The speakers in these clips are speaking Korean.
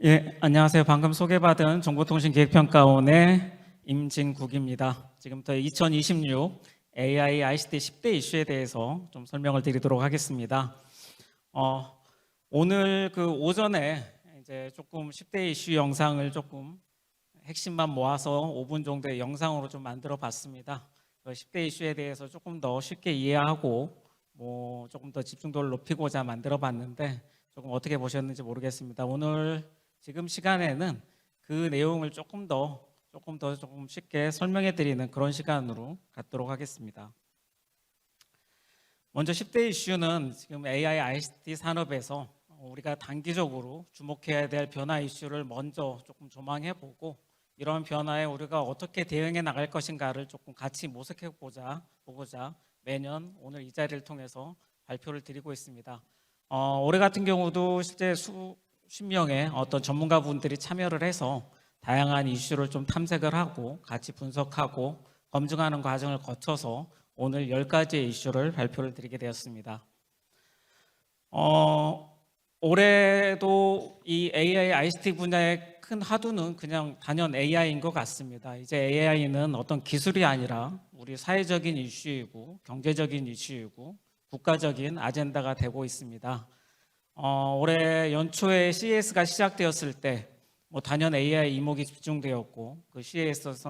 예, 안녕하세요. 방금 소개받은 정보통신기획평가원의 임진국입니다. 지금부터 2026 AI ICT 10대 이슈에 대해서 좀 설명을 드리도록 하겠습니다. 오늘 그 오전에 이제 조금 10대 이슈 영상을 조금 핵심만 모아서 5분 정도의 영상으로 좀 만들어 봤습니다. 10대 이슈에 대해서 조금 더 쉽게 이해하고 조금 더 집중도를 높이고자 만들어 봤는데 조금 어떻게 보셨는지 모르겠습니다. 오늘 지금 시간에는 그 내용을 조금 쉽게 설명해 드리는 그런 시간으로 갖도록 하겠습니다. 먼저 10대 이슈는 지금 AI ICT 산업에서 우리가 단기적으로 주목해야 될 변화 이슈를 먼저 조금 조망해 보고 이런 변화에 우리가 어떻게 대응해 나갈 것인가를 조금 같이 모색해 보고자 매년 오늘 이 자리를 통해서 발표를 드리고 있습니다. 올해 같은 경우도 실제 수십 명의 어떤 전문가분들이 참여를 해서 다양한 이슈를 좀 탐색을 하고 같이 분석하고 검증하는 과정을 거쳐서 오늘 10가지의 이슈를 발표를 드리게 되었습니다. 올해도 이 AI ICT 분야의 큰 화두는 그냥 단연 AI인 것 같습니다. 이제 AI는 어떤 기술이 아니라 우리 사회적인 이슈이고 경제적인 이슈이고 국가적인 아젠다가 되고 있습니다. 올해 연초에 CES가 시작되었을 때 단연 AI 이목이 집중되었고 그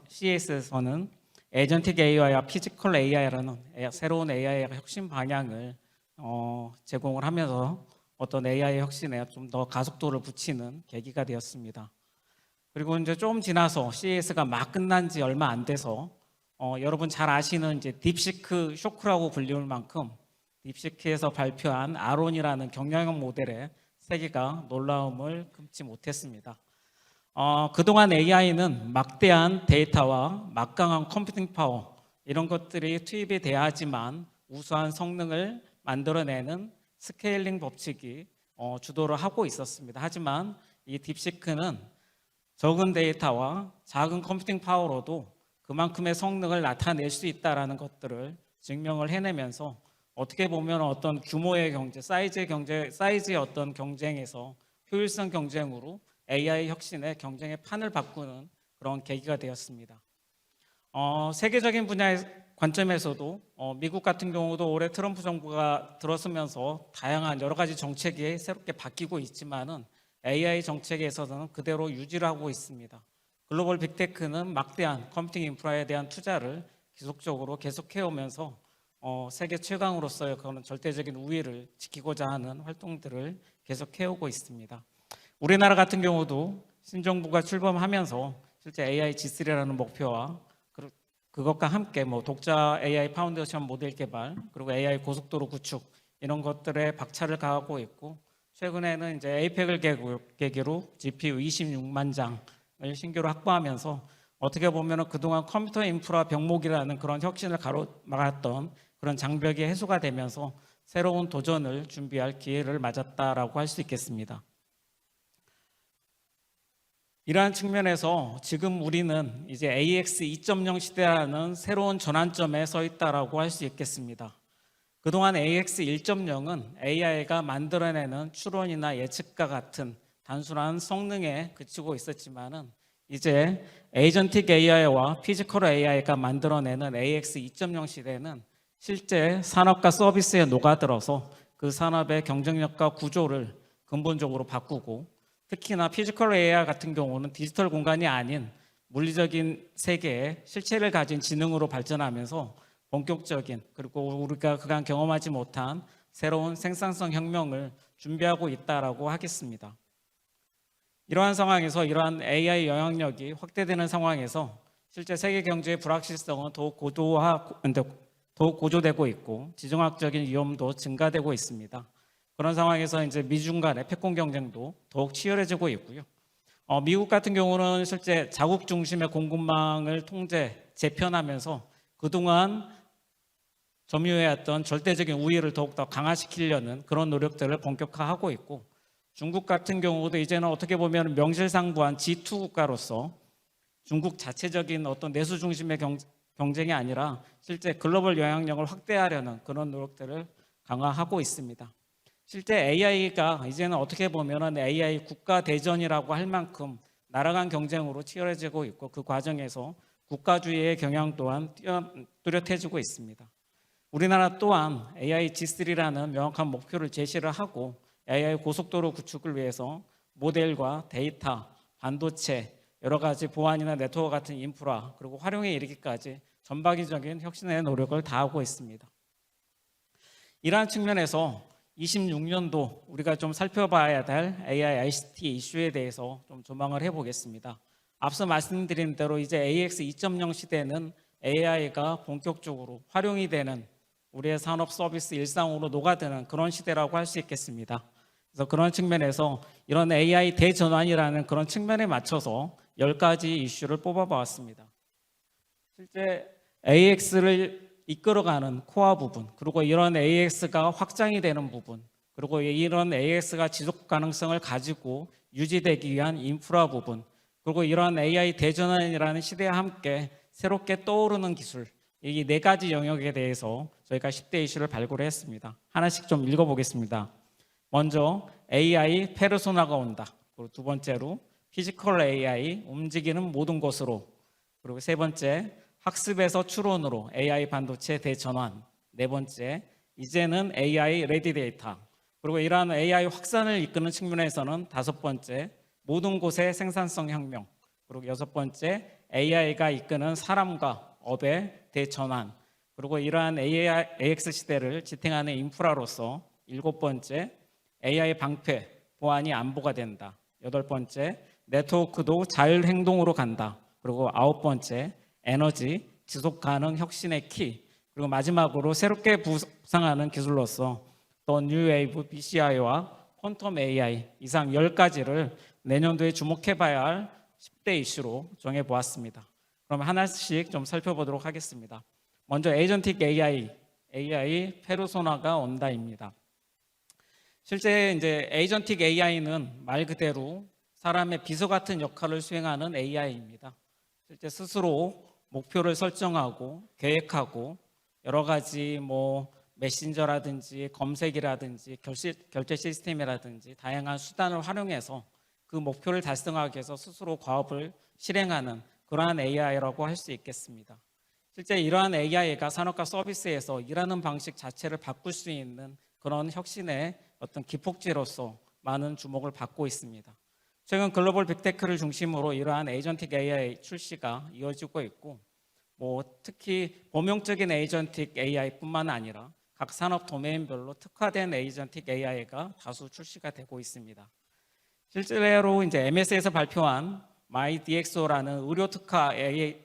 CES에서는 에이전틱 AI와 피지컬 AI라는 새로운 AI의 혁신 방향을 제공을 하면서 어떤 AI 혁신에 좀 더 가속도를 붙이는 계기가 되었습니다. 그리고 이제 좀 지나서 CES가 막 끝난 지 얼마 안 돼서 여러분 잘 아시는 이제 딥시크 쇼크라고 불리울 만큼 딥시크에서 발표한 아론이라는 경량형 모델의 세계가 놀라움을 금치 못했습니다. 그동안 AI는 막대한 데이터와 막강한 컴퓨팅 파워 이런 것들이 투입이 돼야 하지만 우수한 성능을 만들어내는 스케일링 법칙이 주도를 하고 있었습니다. 하지만 이 딥시크는 적은 데이터와 작은 컴퓨팅 파워로도 그만큼의 성능을 나타낼 수 있다는 것들을 증명을 해내면서 어떻게 보면 어떤 규모의 경제, 사이즈의 어떤 경쟁에서 효율성 경쟁으로 AI 혁신의 경쟁의 판을 바꾸는 그런 계기가 되었습니다. 세계적인 분야의 관점에서도 미국 같은 경우도 올해 트럼프 정부가 들어서면서 다양한 여러 가지 정책이 새롭게 바뀌고 있지만은 AI 정책에서는 그대로 유지를 하고 있습니다. 글로벌 빅테크는 막대한 컴퓨팅 인프라에 대한 투자를 지속적으로 계속해오면서 세계 최강으로서의 그런 절대적인 우위를 지키고자 하는 활동들을 계속해오고 있습니다. 우리나라 같은 경우도 신정부가 출범하면서 실제 AI G3라는 목표와 그것과 함께 독자 AI 파운데이션 모델 개발 그리고 AI 고속도로 구축 이런 것들에 박차를 가하고 있고 최근에는 이제 에이펙을 계기로 GPU 26만 장을 신규로 확보하면서 어떻게 보면 그동안 컴퓨터 인프라 병목이라는 그런 혁신을 가로막았던 그런 장벽이 해소가 되면서 새로운 도전을 준비할 기회를 맞았다라고 할 수 있겠습니다. 이러한 측면에서 지금 우리는 이제 AX 2.0 시대라는 새로운 전환점에 서 있다라고 할 수 있겠습니다. 그동안 AX 1.0은 AI가 만들어내는 추론이나 예측과 같은 단순한 성능에 그치고 있었지만은 이제 에이전틱 AI와 피지컬 AI가 만들어내는 AX 2.0 시대는 실제 산업과 서비스에 녹아들어서 그 산업의 경쟁력과 구조를 근본적으로 바꾸고 특히나 피지컬 AI 같은 경우는 디지털 공간이 아닌 물리적인 세계에 실체를 가진 지능으로 발전하면서 본격적인 그리고 우리가 그간 경험하지 못한 새로운 생산성 혁명을 준비하고 있다라고 하겠습니다. 이러한 상황에서 이러한 AI 영향력이 확대되는 상황에서 실제 세계 경제의 불확실성은 더욱 고조되고 있고 지정학적인 위험도 증가되고 있습니다. 그런 상황에서 이제 미중 간의 패권 경쟁도 더욱 치열해지고 있고요. 미국 같은 경우는 실제 자국 중심의 공급망을 재편하면서 그동안 점유해왔던 절대적인 우위를 더욱더 강화시키려는 그런 노력들을 본격화하고 있고 중국 같은 경우도 이제는 어떻게 보면 명실상부한 G2 국가로서 중국 자체적인 어떤 내수 중심의 경쟁이 아니라 실제 글로벌 영향력을 확대하려는 그런 노력들을 강화하고 있습니다. 실제 AI가 이제는 어떻게 보면은 AI 국가 대전이라고 할 만큼 나라 간 경쟁으로 치열해지고 있고, 그 과정에서 국가주의의 경향 또한 뚜렷해지고 있습니다. 우리나라 또한 AI G3라는 명확한 목표를 제시를 하고 AI 고속도로 구축을 위해서 모델과 데이터, 반도체, 여러 가지 보안이나 네트워크 같은 인프라, 그리고 활용에 이르기까지 전방위적인 혁신의 노력을 다하고 있습니다. 이러한 측면에서 26년도 우리가 좀 살펴봐야 될 AI ICT 이슈에 대해서 좀 조망을 해보겠습니다. 앞서 말씀드린 대로 이제 AX 2.0 시대는 AI가 본격적으로 활용이 되는, 우리의 산업 서비스 일상으로 녹아드는 그런 시대라고 할 수 있겠습니다. 그래서 그런 측면에서 이런 AI 대전환이라는 그런 측면에 맞춰서 10가지 이슈를 뽑아보았습니다. 실제 AX를 이끌어가는 코어 부분, 그리고 이런 AX가 확장이 되는 부분, 그리고 이런 AX가 지속 가능성을 가지고 유지되기 위한 인프라 부분, 그리고 이런 AI 대전환이라는 시대와 함께 새롭게 떠오르는 기술, 이 4가지 영역에 대해서 저희가 10대 이슈를 발굴했습니다. 하나씩 좀 읽어보겠습니다. 먼저 AI 페르소나가 온다. 그리고 두 번째로 피지컬 AI 움직이는 모든 것으로. 그리고 세 번째 학습에서 추론으로 AI 반도체 대전환. 네 번째 이제는 AI 레디 데이터. 그리고 이러한 AI 확산을 이끄는 측면에서는 다섯 번째 모든 곳의 생산성 혁명. 그리고 여섯 번째 AI가 이끄는 사람과 업의 대전환. 그리고 이러한 AX 시대를 지탱하는 인프라로서 일곱 번째 AI 방패, 보안이 안보가 된다. 여덟 번째 네트워크도 자율행동으로 간다. 그리고 아홉 번째 에너지, 지속 가능 혁신의 키. 그리고 마지막으로 새롭게 부상하는 기술로서 더 뉴웨이브 BCI와 퀀텀 AI 이상 10가지를 내년도에 주목해봐야 할 10대 이슈로 정해보았습니다. 그럼 하나씩 좀 살펴보도록 하겠습니다. 먼저 에이전틱 AI 페르소나가 온다입니다. 실제 이제 에이전틱 AI는 말 그대로 사람의 비서 같은 역할을 수행하는 AI입니다. 실제 스스로 목표를 설정하고 계획하고 여러 가지 메신저라든지 검색이라든지 결제 시스템이라든지 다양한 수단을 활용해서 그 목표를 달성하기 위해서 스스로 과업을 실행하는 그러한 AI라고 할 수 있겠습니다. 실제 이러한 AI가 산업과 서비스에서 일하는 방식 자체를 바꿀 수 있는 그런 혁신의 어떤 기폭제로서 많은 주목을 받고 있습니다. 최근 글로벌 빅테크를 중심으로 이러한 에이전틱 AI 출시가 이어지고 있고, 특히 범용적인 에이전틱 AI뿐만 아니라 각 산업 도메인별로 특화된 에이전틱 AI가 다수 출시가 되고 있습니다. 실제로 이제 MS에서 발표한 MyDXO라는 의료 특화 AI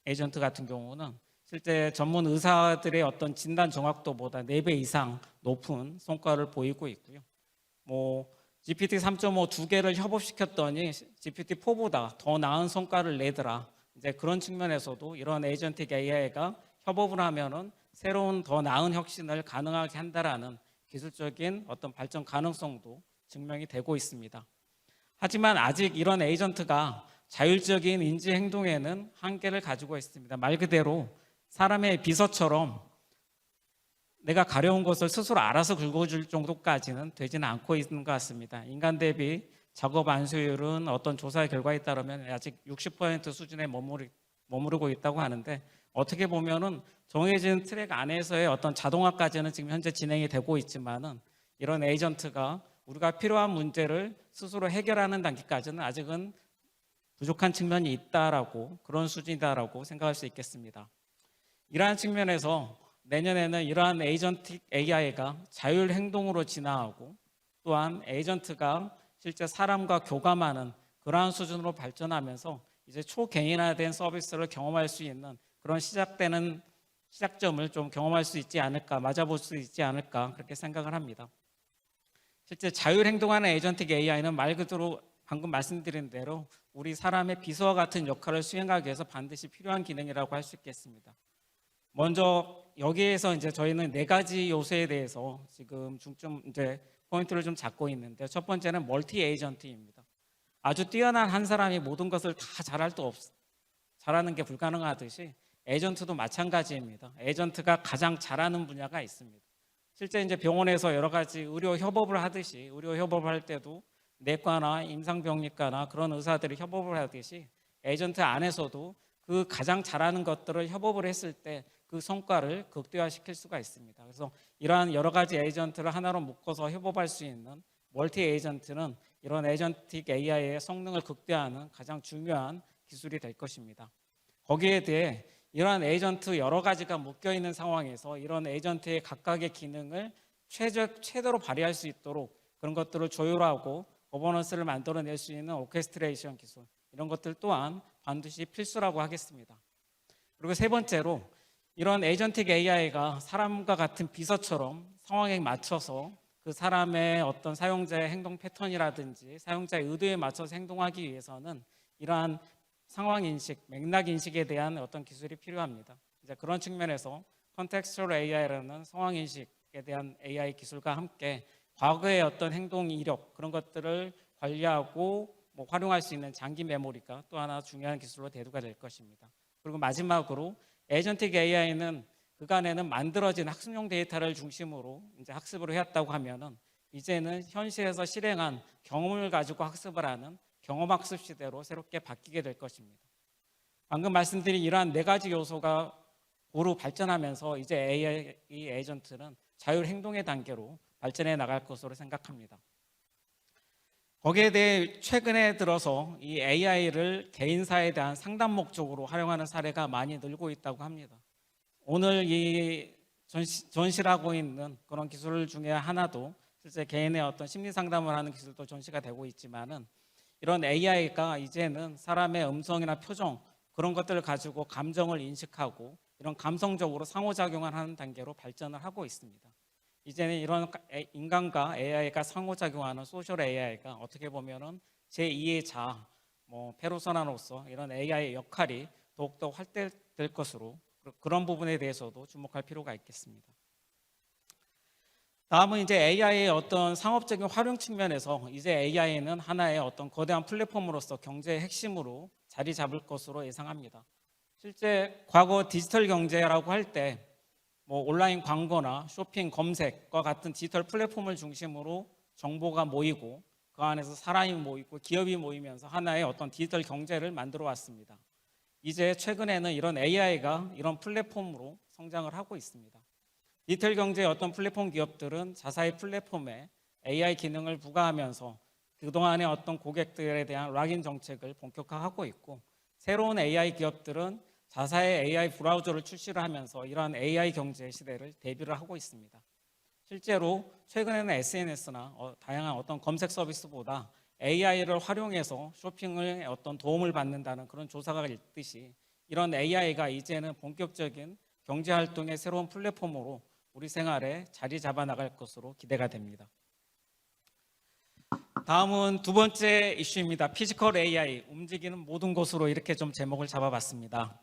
에이전트 같은 경우는 실제 전문 의사들의 어떤 진단 정확도보다 4배 이상 높은 성과를 보이고 있고요. GPT 3.5 2개를 협업시켰더니 GPT 4보다 더 나은 성과를 내더라. 이제 그런 측면에서도 이런 에이전틱 AI가 협업을 하면은 새로운 더 나은 혁신을 가능하게 한다라는 기술적인 어떤 발전 가능성도 증명이 되고 있습니다. 하지만 아직 이런 에이전트가 자율적인 인지 행동에는 한계를 가지고 있습니다. 말 그대로 사람의 비서처럼 내가 가려운 것을 스스로 알아서 긁어줄 정도까지는 되지는 않고 있는 것 같습니다. 인간 대비 작업 완수율은 어떤 조사의 결과에 따르면 아직 60% 수준에 머무르고 있다고 하는데, 어떻게 보면은 정해진 트랙 안에서의 어떤 자동화까지는 지금 현재 진행이 되고 있지만은 이런 에이전트가 우리가 필요한 문제를 스스로 해결하는 단계까지는 아직은 부족한 측면이 있다라고, 그런 수준이다라고 생각할 수 있겠습니다. 이러한 측면에서 내년에는 이러한 에이전틱 AI가 자율 행동으로 진화하고, 또한 에이전트가 실제 사람과 교감하는 그러한 수준으로 발전하면서 이제 초개인화된 서비스를 경험할 수 있는 그런 시작점을 좀 경험할 수 있지 않을까, 맞아볼 수 있지 않을까, 그렇게 생각을 합니다. 실제 자율 행동하는 에이전틱 AI는 말 그대로 방금 말씀드린 대로 우리 사람의 비서와 같은 역할을 수행하기 위해서 반드시 필요한 기능이라고 할 수 있겠습니다. 먼저 여기에서 이제 저희는 4가지 요소에 대해서 지금 중점 이제 포인트를 좀 잡고 있는데, 첫 번째는 멀티 에이전트입니다. 아주 뛰어난 한 사람이 모든 것을 다 잘하는 게 불가능하듯이 에이전트도 마찬가지입니다. 에이전트가 가장 잘하는 분야가 있습니다. 실제 이제 병원에서 여러 가지 의료 협업을 하듯이 의료 협업을 할 때도 내과나 임상병리과나 그런 의사들이 협업을 하듯이 에이전트 안에서도 그 가장 잘하는 것들을 협업을 했을 때 그 성과를 극대화시킬 수가 있습니다. 그래서 이러한 여러 가지 에이전트를 하나로 묶어서 협업할 수 있는 멀티 에이전트는 이런 에이전틱 AI의 성능을 극대화하는 가장 중요한 기술이 될 것입니다. 거기에 대해 이러한 에이전트 여러 가지가 묶여 있는 상황에서 이런 에이전트의 각각의 기능을 최대로 발휘할 수 있도록 그런 것들을 조율하고 거버넌스를 만들어낼 수 있는 오케스트레이션 기술, 이런 것들 또한 반드시 필수라고 하겠습니다. 그리고 세 번째로 이런 에이전틱 AI가 사람과 같은 비서처럼 상황에 맞춰서 그 사람의 어떤 사용자의 행동 패턴이라든지 사용자의 의도에 맞춰서 행동하기 위해서는 이러한 상황 인식, 맥락 인식에 대한 어떤 기술이 필요합니다. 이제 그런 측면에서 컨텍스츄얼 AI라는 상황 인식에 대한 AI 기술과 함께 과거의 어떤 행동 이력 그런 것들을 관리하고 활용할 수 있는 장기 메모리가 또 하나 중요한 기술로 대두가 될 것입니다. 그리고 마지막으로 에이전틱 AI는 그간에는 만들어진 학습용 데이터를 중심으로 이제 학습을 해왔다고 하면은 이제는 현실에서 실행한 경험을 가지고 학습을 하는 경험학습 시대로 새롭게 바뀌게 될 것입니다. 방금 말씀드린 이러한 네 가지 요소가 고루 발전하면서 이제 AI 에이전트는 자율 행동의 단계로 발전해 나갈 것으로 생각합니다. 거기에 대해 최근에 들어서 이 AI를 개인사에 대한 상담 목적으로 활용하는 사례가 많이 늘고 있다고 합니다. 오늘 이 전시하고 있는 그런 기술 중에 하나도 실제 개인의 어떤 심리 상담을 하는 기술도 전시가 되고 있지만은 이런 AI가 이제는 사람의 음성이나 표정 그런 것들을 가지고 감정을 인식하고 이런 감성적으로 상호작용을 하는 단계로 발전을 하고 있습니다. 이제는 이런 인간과 AI가 상호작용하는 소셜 AI가 어떻게 보면은 제2의 자, 페르소나로서 이런 AI의 역할이 더욱더 확대될 것으로 그런 부분에 대해서도 주목할 필요가 있겠습니다. 다음은 이제 AI의 어떤 상업적인 활용 측면에서 이제 AI는 하나의 어떤 거대한 플랫폼으로서 경제의 핵심으로 자리 잡을 것으로 예상합니다. 실제 과거 디지털 경제라고 할 때 온라인 광고나 쇼핑, 검색과 같은 디지털 플랫폼을 중심으로 정보가 모이고 그 안에서 사람이 모이고 기업이 모이면서 하나의 어떤 디지털 경제를 만들어 왔습니다. 이제 최근에는 이런 AI가 이런 플랫폼으로 성장을 하고 있습니다. 디지털 경제의 어떤 플랫폼 기업들은 자사의 플랫폼에 AI 기능을 부과하면서 그동안의 어떤 고객들에 대한 락인 정책을 본격화하고 있고 새로운 AI 기업들은 자사의 AI 브라우저를 출시를 하면서 이러한 AI 경제 시대를 대비를 하고 있습니다. 실제로 최근에는 SNS나 다양한 어떤 검색 서비스보다 AI를 활용해서 쇼핑을 어떤 도움을 받는다는 그런 조사가 있듯이 이런 AI가 이제는 본격적인 경제 활동의 새로운 플랫폼으로 우리 생활에 자리 잡아 나갈 것으로 기대가 됩니다. 다음은 두 번째 이슈입니다. 피지컬 AI, 움직이는 모든 것으로 이렇게 좀 제목을 잡아봤습니다.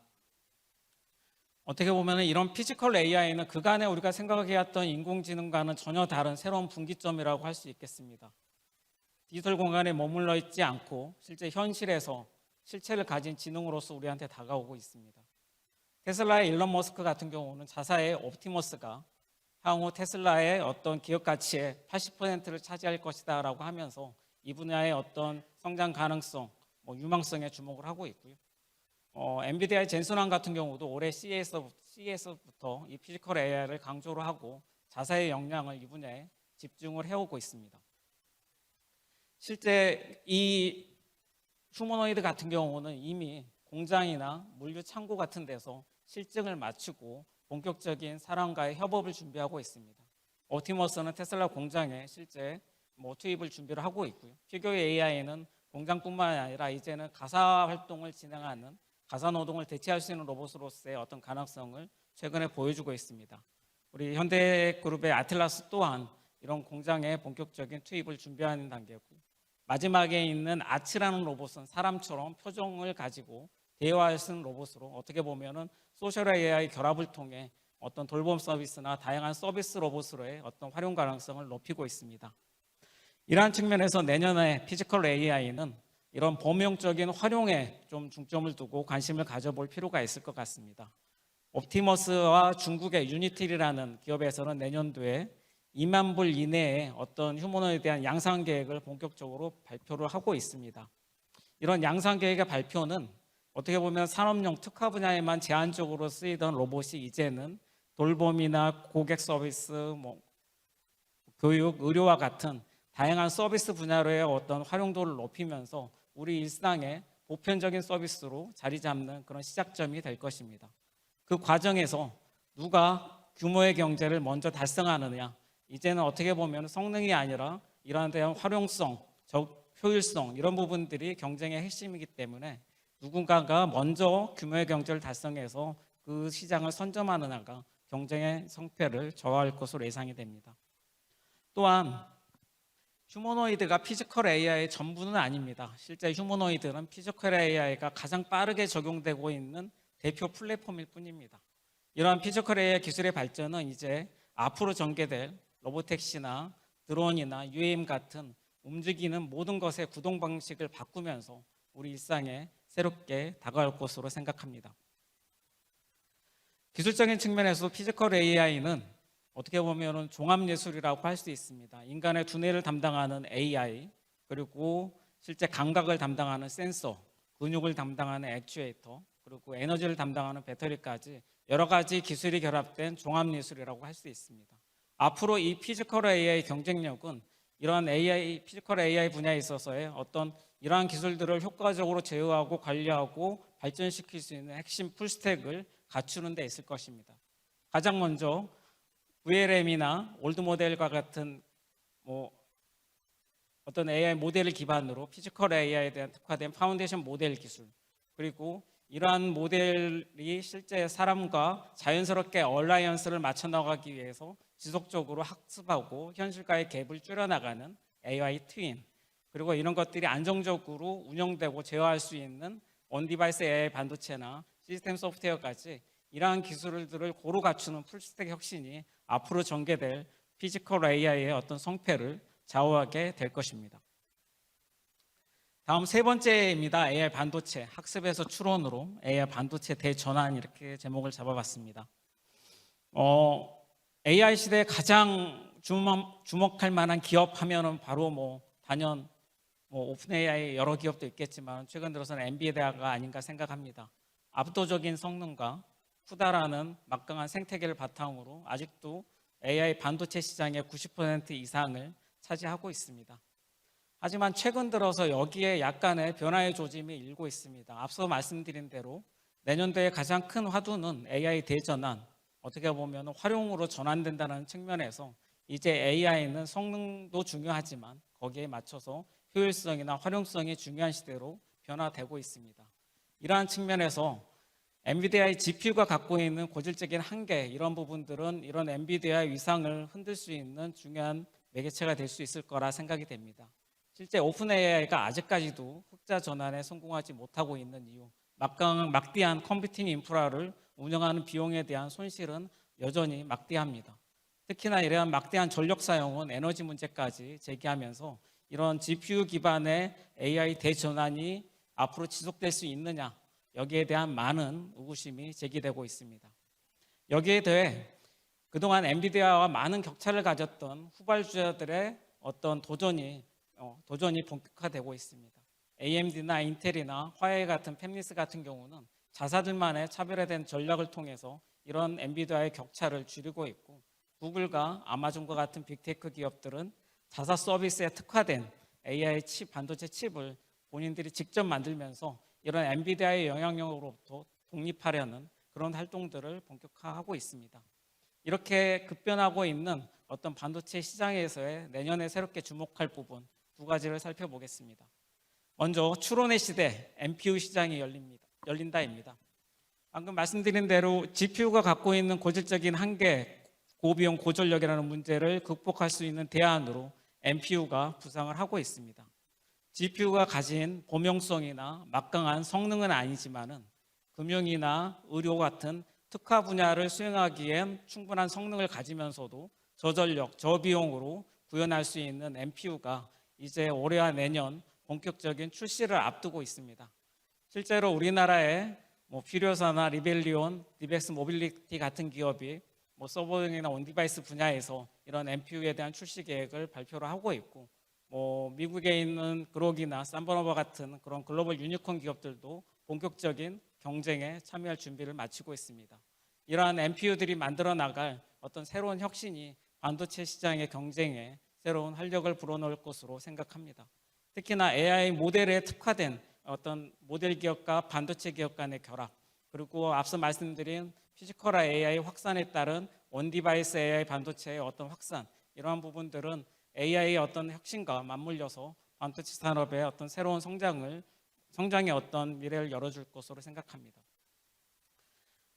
어떻게 보면 이런 피지컬 AI는 그간에 우리가 생각해왔던 인공지능과는 전혀 다른 새로운 분기점이라고 할 수 있겠습니다. 디지털 공간에 머물러 있지 않고 실제 현실에서 실체를 가진 지능으로서 우리한테 다가오고 있습니다. 테슬라의 일론 머스크 같은 경우는 자사의 옵티머스가 향후 테슬라의 어떤 기업 가치의 80%를 차지할 것이다 라고 하면서 이 분야의 어떤 성장 가능성, 유망성에 주목을 하고 있고요. 엔비디아의 젠슨 황 같은 경우도 올해 CES부터 이 피지컬 AI를 강조를 하고 자사의 역량을 이 분야에 집중을 해오고 있습니다. 실제 이 휴머노이드 같은 경우는 이미 공장이나 물류 창고 같은 데서 실증을 마치고 본격적인 사람과의 협업을 준비하고 있습니다. 옵티머스는 테슬라 공장에 실제 투입을 준비를 하고 있고요. 피규어 AI는 공장뿐만 아니라 이제는 가사 활동을 진행하는 가사 노동을 대체할 수 있는 로봇으로서의 어떤 가능성을 최근에 보여주고 있습니다. 우리 현대그룹의 아틀라스 또한 이런 공장에 본격적인 투입을 준비하는 단계고요. 마지막에 있는 아치라는 로봇은 사람처럼 표정을 가지고 대화할 수 있는 로봇으로 어떻게 보면은 소셜 AI 결합을 통해 어떤 돌봄 서비스나 다양한 서비스 로봇으로의 어떤 활용 가능성을 높이고 있습니다. 이러한 측면에서 내년에 피지컬 AI는 이런 범용적인 활용에 좀 중점을 두고 관심을 가져볼 필요가 있을 것 같습니다. 옵티머스와 중국의 유니티라는 기업에서는 내년도에 2만 불 이내에 어떤 휴머노이드에 대한 양산 계획을 본격적으로 발표를 하고 있습니다. 이런 양산 계획의 발표는 어떻게 보면 산업용 특화 분야에만 제한적으로 쓰이던 로봇이 이제는 돌봄이나 고객 서비스, 교육, 의료와 같은 다양한 서비스 분야로의 어떤 활용도를 높이면서 우리 일상의 보편적인 서비스로 자리 잡는 그런 시작점이 될 것입니다. 그 과정에서 누가 규모의 경제를 먼저 달성하느냐, 이제는 어떻게 보면 성능이 아니라 이러한 대한 활용성, 효율성 이런 부분들이 경쟁의 핵심이기 때문에 누군가가 먼저 규모의 경제를 달성해서 그 시장을 선점하느냐가 경쟁의 성패를 좌우할 것으로 예상이 됩니다. 또한 휴머노이드가 피지컬 AI의 전부는 아닙니다. 실제 휴머노이드는 피지컬 AI가 가장 빠르게 적용되고 있는 대표 플랫폼일 뿐입니다. 이러한 피지컬 AI 기술의 발전은 이제 앞으로 전개될 로보택시나 드론이나 UAM 같은 움직이는 모든 것의 구동 방식을 바꾸면서 우리 일상에 새롭게 다가올 것으로 생각합니다. 기술적인 측면에서 피지컬 AI는 어떻게 보면 종합예술이라고 할 수 있습니다. 인간의 두뇌를 담당하는 AI, 그리고 실제 감각을 담당하는 센서, 근육을 담당하는 액추에이터, 그리고 에너지를 담당하는 배터리까지 여러 가지 기술이 결합된 종합예술이라고 할 수 있습니다. 앞으로 이 피지컬 AI 경쟁력은 이러한 피지컬 AI 분야에 있어서의 어떤 이러한 기술들을 효과적으로 제어하고 관리하고 발전시킬 수 있는 핵심 풀스택을 갖추는 데 있을 것입니다. 가장 먼저 VLM이나 올드 모델과 같은 어떤 AI 모델을 기반으로 피지컬 AI에 대한 특화된 파운데이션 모델 기술, 그리고 이러한 모델이 실제 사람과 자연스럽게 얼라이언스를 맞춰 나가기 위해서 지속적으로 학습하고 현실과의 갭을 줄여나가는 AI 트윈, 그리고 이런 것들이 안정적으로 운영되고 제어할 수 있는 온디바이스 AI 반도체나 시스템 소프트웨어까지 이러한 기술들을 고루 갖추는 풀스택 혁신이 앞으로 전개될 피지컬 AI의 어떤 성패를 좌우하게 될 것입니다. 다음 세 번째입니다. AI 반도체, 학습에서 추론으로 AI 반도체 대전환, 이렇게 제목을 잡아봤습니다. AI 시대에 가장 주목할 만한 기업 하면은 바로 단연 오픈 AI 여러 기업도 있겠지만 최근 들어서는 엔비디아가 아닌가 생각합니다. 압도적인 성능과 후다라는 막강한 생태계를 바탕으로 아직도 AI 반도체 시장의 90% 이상을 차지하고 있습니다. 하지만 최근 들어서 여기에 약간의 변화의 조짐이 일고 있습니다. 앞서 말씀드린 대로 내년도에 가장 큰 화두는 AI 대전환, 어떻게 보면 활용으로 전환된다는 측면에서 이제 AI는 성능도 중요하지만 거기에 맞춰서 효율성이나 활용성이 중요한 시대로 변화되고 있습니다. 이러한 측면에서 엔비디아의 GPU가 갖고 있는 고질적인 한계, 이런 부분들은 이런 엔비디아의 위상을 흔들 수 있는 중요한 매개체가 될 수 있을 거라 생각이 됩니다. 실제 오픈 AI가 아직까지도 흑자 전환에 성공하지 못하고 있는 이유, 막대한 컴퓨팅 인프라를 운영하는 비용에 대한 손실은 여전히 막대합니다. 특히나 이러한 막대한 전력 사용은 에너지 문제까지 제기하면서 이런 GPU 기반의 AI 대전환이 앞으로 지속될 수 있느냐, 여기에 대한 많은 의구심이 제기되고 있습니다. 여기에 더해 그동안 엔비디아와 많은 격차를 가졌던 후발주자들의 어떤 도전이 본격화되고 있습니다. AMD나 인텔이나 화웨이 같은 팹리스 같은 경우는 자사들만의 차별화된 전략을 통해서 이런 엔비디아의 격차를 줄이고 있고, 구글과 아마존과 같은 빅테크 기업들은 자사 서비스에 특화된 AI 칩, 반도체 칩을 본인들이 직접 만들면서 이런 엔비디아의 영향력으로부터 독립하려는 그런 활동들을 본격화하고 있습니다. 이렇게 급변하고 있는 어떤 반도체 시장에서의 내년에 새롭게 주목할 부분 두 가지를 살펴보겠습니다. 먼저 추론의 시대, NPU 시장이 열린다입니다. 방금 말씀드린 대로 GPU가 갖고 있는 고질적인 한계, 고비용 고전력이라는 문제를 극복할 수 있는 대안으로 NPU가 부상을 하고 있습니다. GPU가 가진 범용성이나 막강한 성능은 아니지만은 금융이나 의료 같은 특화 분야를 수행하기엔 충분한 성능을 가지면서도 저전력, 저비용으로 구현할 수 있는 NPU가 이제 올해와 내년 본격적인 출시를 앞두고 있습니다. 실제로 우리나라의 필요사나 리벨리온, 디벡스 모빌리티 같은 기업이 뭐 서버용이나 온디바이스 분야에서 이런 NPU에 대한 출시 계획을 발표를 하고 있고, 뭐 미국에 있는 그록이나 쌈버너버 같은 그런 글로벌 유니콘 기업들도 본격적인 경쟁에 참여할 준비를 마치고 있습니다. 이러한 NPU들이 만들어 나갈 어떤 새로운 혁신이 반도체 시장의 경쟁에 새로운 활력을 불어넣을 것으로 생각합니다. 특히나 AI 모델에 특화된 어떤 모델 기업과 반도체 기업 간의 결합, 그리고 앞서 말씀드린 피지컬 AI 확산에 따른 원디바이스 AI 반도체의 어떤 확산, 이러한 부분들은 AI의 어떤 혁신과 맞물려서 반도체 산업의 어떤 새로운 성장의 어떤 미래를 열어줄 것으로 생각합니다.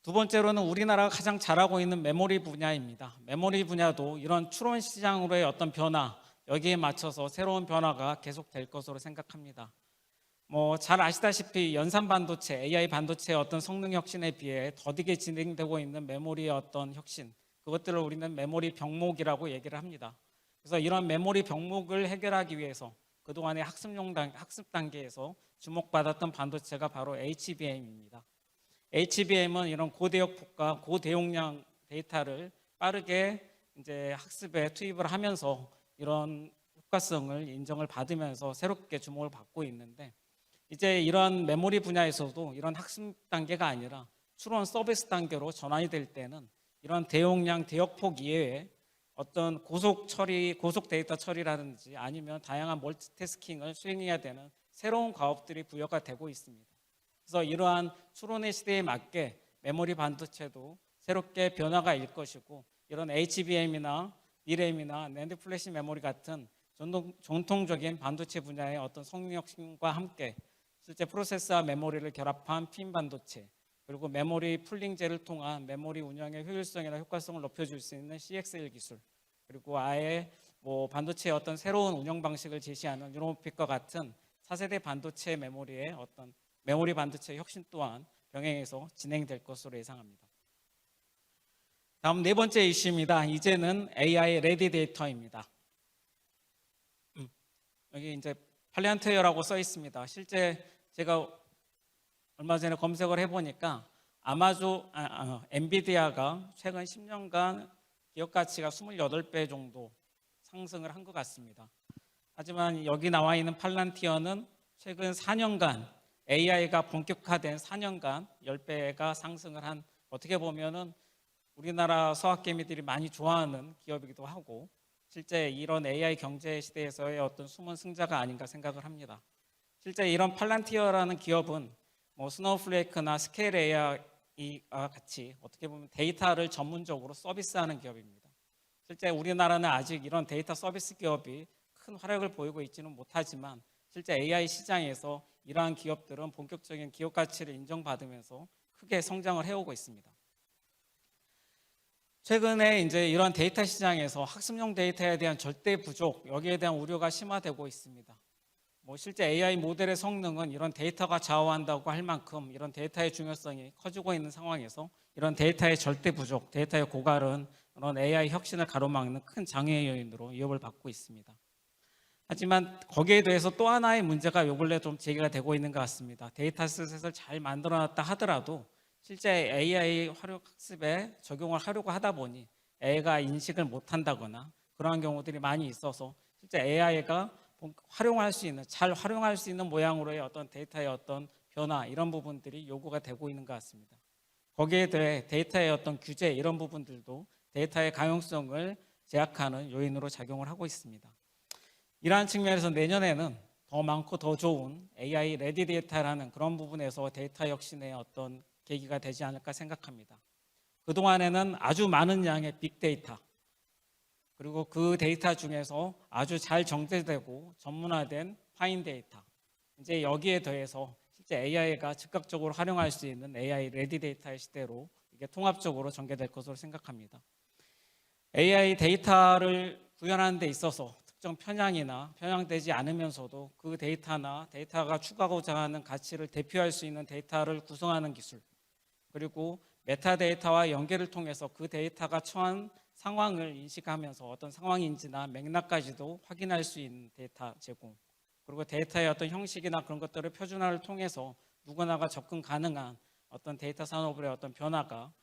두 번째로는 우리나라가 가장 잘하고 있는 메모리 분야입니다. 메모리 분야도 이런 추론 시장으로의 어떤 변화, 여기에 맞춰서 새로운 변화가 계속될 것으로 생각합니다. 뭐 잘 아시다시피 연산 반도체, AI 반도체의 어떤 성능 혁신에 비해 더디게 진행되고 있는 메모리의 어떤 혁신, 그것들을 우리는 메모리 병목이라고 얘기를 합니다. 그래서 이런 메모리 병목을 해결하기 위해서 그동안의 학습 단계에서 주목받았던 반도체가 바로 HBM입니다. HBM은 이런 고대역폭과 고대용량 데이터를 빠르게 이제 학습에 투입을 하면서 이런 효과성을 인정을 받으면서 새롭게 주목을 받고 있는데, 이제 이런 메모리 분야에서도 이런 학습 단계가 아니라 추론 서비스 단계로 전환이 될 때는 이런 대용량 대역폭 이외에 어떤 고속 데이터 처리라든지 아니면 다양한 멀티태스킹을 수행해야 되는 새로운 과업들이 부여가 되고 있습니다. 그래서 이러한 추론의 시대에 맞게 메모리 반도체도 새롭게 변화가 일 것이고, 이런 HBM이나 DRAM이나 낸드 플래시 메모리 같은 전통적인 반도체 분야의 어떤 성능 혁신과 함께 실제 프로세서와 메모리를 결합한 핀 반도체, 그리고 메모리 풀링제를 통한 메모리 운영의 효율성이나 효과성을 높여줄 수 있는 CXL 기술, 그리고 아예 뭐 반도체의 어떤 새로운 운영 방식을 제시하는 유로피과 같은 4세대 반도체 메모리의 어떤 메모리 반도체 혁신 또한 병행해서 진행될 것으로 예상합니다. 다음 네 번째 이슈입니다. 이제는 AI 레디 데이터입니다. 여기 이제 팔리안테어라고 써 있습니다. 실제 제가 얼마 전에 검색을 해보니까 엔비디아가 최근 10년간 기업 가치가 28배 정도 상승을 한 것 같습니다. 하지만 여기 나와 있는 팔란티어는 최근 4년간 AI가 본격화된 4년간 10배가 상승을 한, 어떻게 보면은 우리나라 서학개미들이 많이 좋아하는 기업이기도 하고 실제 이런 AI 경제 시대에서의 어떤 숨은 승자가 아닌가 생각을 합니다. 실제 이런 팔란티어라는 기업은 뭐 스노우플레이크나 스케일 AI와 같이 어떻게 보면 데이터를 전문적으로 서비스하는 기업입니다. 실제 우리나라는 아직 이런 데이터 서비스 기업이 큰 활약을 보이고 있지는 못하지만 실제 AI 시장에서 이러한 기업들은 본격적인 기업 가치를 인정받으면서 크게 성장을 해오고 있습니다. 최근에 이제 이런 데이터 시장에서 학습용 데이터에 대한 절대 부족, 여기에 대한 우려가 심화되고 있습니다. 뭐 실제 AI 모델의 성능은 이런 데이터가 좌우한다고 할 만큼 이런 데이터의 중요성이 커지고 있는 상황에서 이런 데이터의 절대 부족, 데이터의 고갈은 이런 AI 혁신을 가로막는 큰 장애 요인으로 위협을 받고 있습니다. 하지만 거기에 대해서 또 하나의 문제가 요 근래 좀 제기가 되고 있는 것 같습니다. 데이터셋을 잘 만들어놨다 하더라도 실제 AI 학습에 적용을 하려고 하다 보니 AI가 인식을 못한다거나 그러한 경우들이 많이 있어서 실제 AI가 잘 활용할 수 있는 모양으로의 어떤 데이터의 어떤 변화, 이런 부분들이 요구가 되고 있는 것 같습니다. 거기에 대해 데이터의 어떤 규제, 이런 부분들도 데이터의 가용성을 제약하는 요인으로 작용을 하고 있습니다. 이러한 측면에서 내년에는 더 많고 더 좋은 AI 레디 데이터라는 그런 부분에서 데이터 혁신의 어떤 계기가 되지 않을까 생각합니다. 그동안에는 아주 많은 양의 빅데이터, 그리고 그 데이터 중에서 아주 잘 정제되고 전문화된 파인 데이터, 이제 여기에 더해서 실제 AI가 즉각적으로 활용할 수 있는 AI 레디 데이터의 시대로 이게 통합적으로 전개될 것으로 생각합니다. AI 데이터를 구현하는 데 있어서 특정 편향되지 않으면서도 그 데이터가 추구하고자 하는 가치를 대표할 수 있는 데이터를 구성하는 기술, 그리고 메타데이터와 연계를 통해서 그 데이터가 처한 상황을 인식하면서 어떤 상황인지나 맥락까지도 확인할 수 있는 데이터 제공, 그리고 데이터의 어떤 형식이나 그런 것들을 표준화를 통해서 누구나가 접근 가능한 어떤 데이터 산업의 어떤 변화가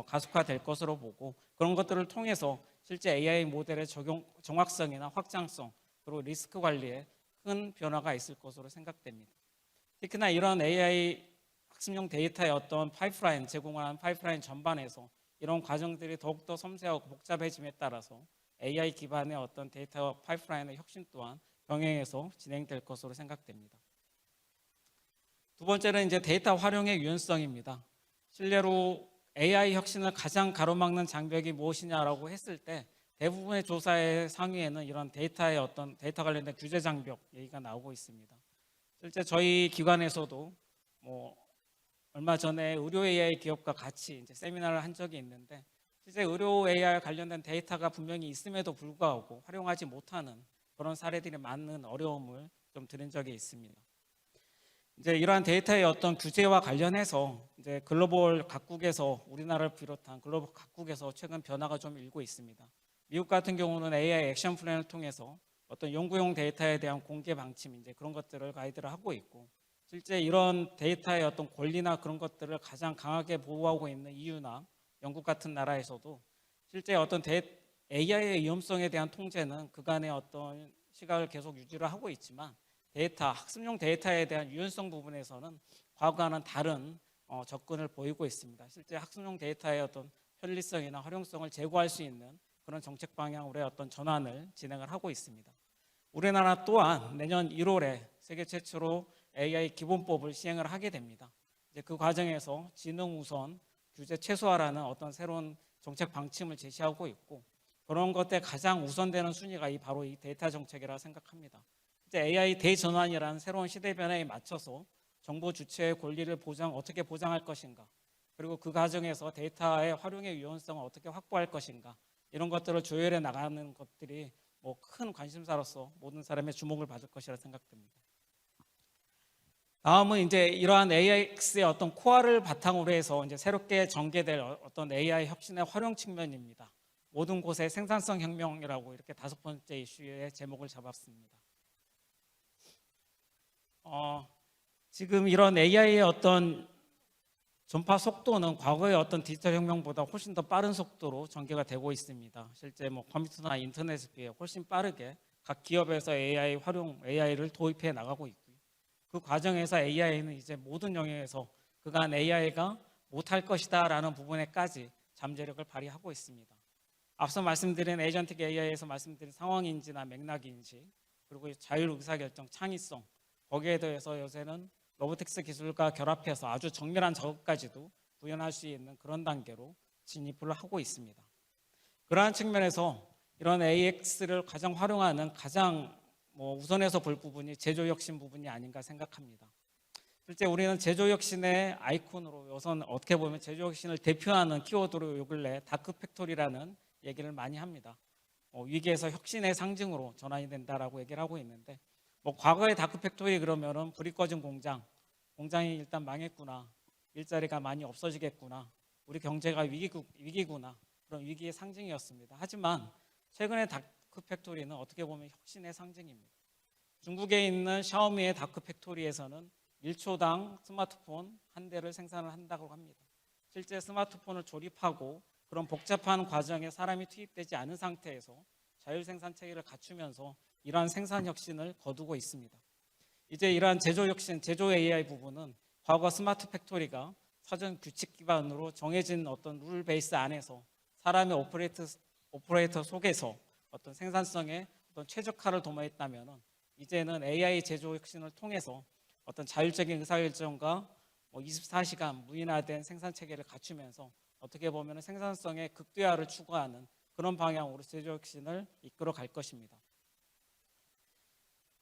가속화될 것으로 보고 그런 것들을 통해서 실제 AI 모델의 적용 정확성이나 확장성 그리고 리스크 관리에 큰 변화가 있을 것으로 생각됩니다. 특히나 이런 AI 학습용 데이터의 어떤 파이프라인 제공하는 파이프라인 전반에서 이런 과정들이 더욱더 섬세하고 복잡해짐에 따라서 AI 기반의 어떤 데이터 파이프라인의 혁신 또한 병행해서 진행될 것으로 생각됩니다. 두 번째는 이제 데이터 활용의 유연성입니다. 실례로 AI 혁신을 가장 가로막는 장벽이 무엇이냐라고 했을 때 대부분의 조사의 상위에는 이런 데이터의 어떤 데이터 관련된 규제 장벽 얘기가 나오고 있습니다. 실제 저희 기관에서도 얼마 전에 의료 AI 기업과 같이 이제 세미나를 한 적이 있는데 실제 의료 AI 관련된 데이터가 분명히 있음에도 불구하고 활용하지 못하는 그런 사례들이 많은 어려움을 좀 들은 적이 있습니다. 이제 이러한 데이터의 어떤 규제와 관련해서 이제 글로벌 각국에서 우리나라를 비롯한 글로벌 각국에서 최근 변화가 좀 일고 있습니다. 미국 같은 경우는 AI 액션 플랜을 통해서 어떤 연구용 데이터에 대한 공개 방침 이제 그런 것들을 가이드를 하고 있고 실제 이런 데이터의 어떤 권리나 그런 것들을 가장 강하게 보호하고 있는 EU나 영국 같은 나라에서도 실제 어떤 AI의 위험성에 대한 통제는 그간의 어떤 시각을 계속 유지를 하고 있지만 데이터, 학습용 데이터에 대한 유연성 부분에서는 과거와는 다른 접근을 보이고 있습니다. 실제 학습용 데이터의 어떤 편리성이나 활용성을 제고할 수 있는 그런 정책 방향으로의 어떤 전환을 진행을 하고 있습니다. 우리나라 또한 내년 1월에 세계 최초로 AI 기본법을 시행을 하게 됩니다. 이제 그 과정에서 지능 우선, 규제 최소화라는 어떤 새로운 정책 방침을 제시하고 있고 그런 것에 가장 우선되는 순위가 바로 이 데이터 정책이라 생각합니다. 이제 AI 대전환이라는 새로운 시대 변화에 맞춰서 정보 주체의 권리를 어떻게 보장할 것인가 그리고 그 과정에서 데이터의 활용의 유연성을 어떻게 확보할 것인가 이런 것들을 조율해 나가는 것들이 큰 관심사로서 모든 사람의 주목을 받을 것이라 생각됩니다. 다음은 이제 이러한 AIX의 어떤 코어를 바탕으로 해서 이제 새롭게 전개될 어떤 AI 혁신의 활용 측면입니다. 모든 곳의 생산성 혁명이라고 이렇게 5번째 이슈의 제목을 잡았습니다. 지금 이런 AI의 어떤 전파 속도는 과거의 어떤 디지털 혁명보다 훨씬 더 빠른 속도로 전개가 되고 있습니다. 실제 컴퓨터나 인터넷에 비해 훨씬 빠르게 각 기업에서 AI를 도입해 나가고 있고요. 그 과정에서 AI는 이제 모든 영역에서 그간 AI가 못할 것이다라는 부분에까지 잠재력을 발휘하고 있습니다. 앞서 말씀드린 에이전틱 AI에서 말씀드린 상황인지나 맥락인지 그리고 자율 의사결정, 창의성 거기에 대해서 요새는 로보틱스 기술과 결합해서 아주 정밀한 작업까지도 구현할 수 있는 그런 단계로 진입을 하고 있습니다. 그러한 측면에서 이런 AX를 가장 활용하는 가장 우선해서 볼 부분이 제조혁신 부분이 아닌가 생각합니다. 실제 우리는 제조혁신의 아이콘으로 우선 어떻게 보면 제조혁신을 대표하는 키워드로 요 근래 다크팩토리라는 얘기를 많이 합니다. 위기에서 혁신의 상징으로 전환이 된다라고 얘기를 하고 있는데 과거의 다크팩토리 그러면은 불이 꺼진 공장이 일단 망했구나, 일자리가 많이 없어지겠구나, 우리 경제가 위기구나 그런 위기의 상징이었습니다. 하지만 최근의 다크팩토리는 어떻게 보면 혁신의 상징입니다. 중국에 있는 샤오미의 다크팩토리에서는 1초당 스마트폰 한 대를 생산을 한다고 합니다. 실제 스마트폰을 조립하고 그런 복잡한 과정에 사람이 투입되지 않은 상태에서 자율생산 체계를 갖추면서 이러한 생산 혁신을 거두고 있습니다. 이제 이러한 제조 혁신, 제조 AI 부분은 과거 스마트 팩토리가 사전 규칙 기반으로 정해진 어떤 룰 베이스 안에서 사람의 오퍼레이터 속에서 어떤 생산성에 어떤 최적화를 도모했다면 이제는 AI 제조 혁신을 통해서 어떤 자율적인 의사결정과 24시간 무인화된 생산 체계를 갖추면서 어떻게 보면 생산성의 극대화를 추구하는 그런 방향으로 제조 혁신을 이끌어 갈 것입니다.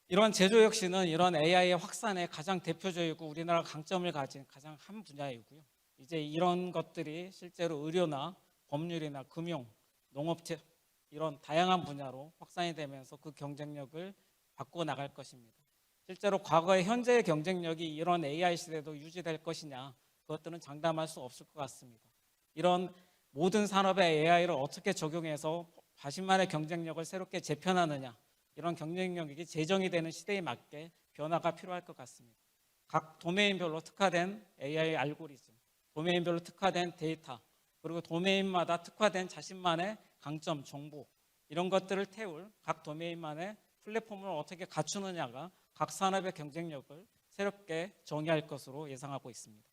이런 제조 혁신은 이런 AI의 확산의 가장 대표적이고 우리나라가 강점을 가진 가장 한 분야이고요. 이제 이런 것들이 실제로 의료나 법률이나 금융, 농업체 이런 다양한 분야로 확산이 되면서 그 경쟁력을 바꾸어 나갈 것입니다. 실제로 과거의 현재의 경쟁력이 이런 AI 시대도 유지될 것이냐 그것들은 장담할 수 없을 것 같습니다. 이런 모든 산업에 AI를 어떻게 적용해서 자신만의 경쟁력을 새롭게 재편하느냐 이런 경쟁력이 재정이 되는 시대에 맞게 변화가 필요할 것 같습니다. 각 도메인별로 특화된 AI 알고리즘, 도메인별로 특화된 데이터 그리고 도메인마다 특화된 자신만의 강점, 정보 이런 것들을 태울 각 도메인만의 플랫폼을 어떻게 갖추느냐가 각 산업의 경쟁력을 새롭게 정의할 것으로 예상하고 있습니다.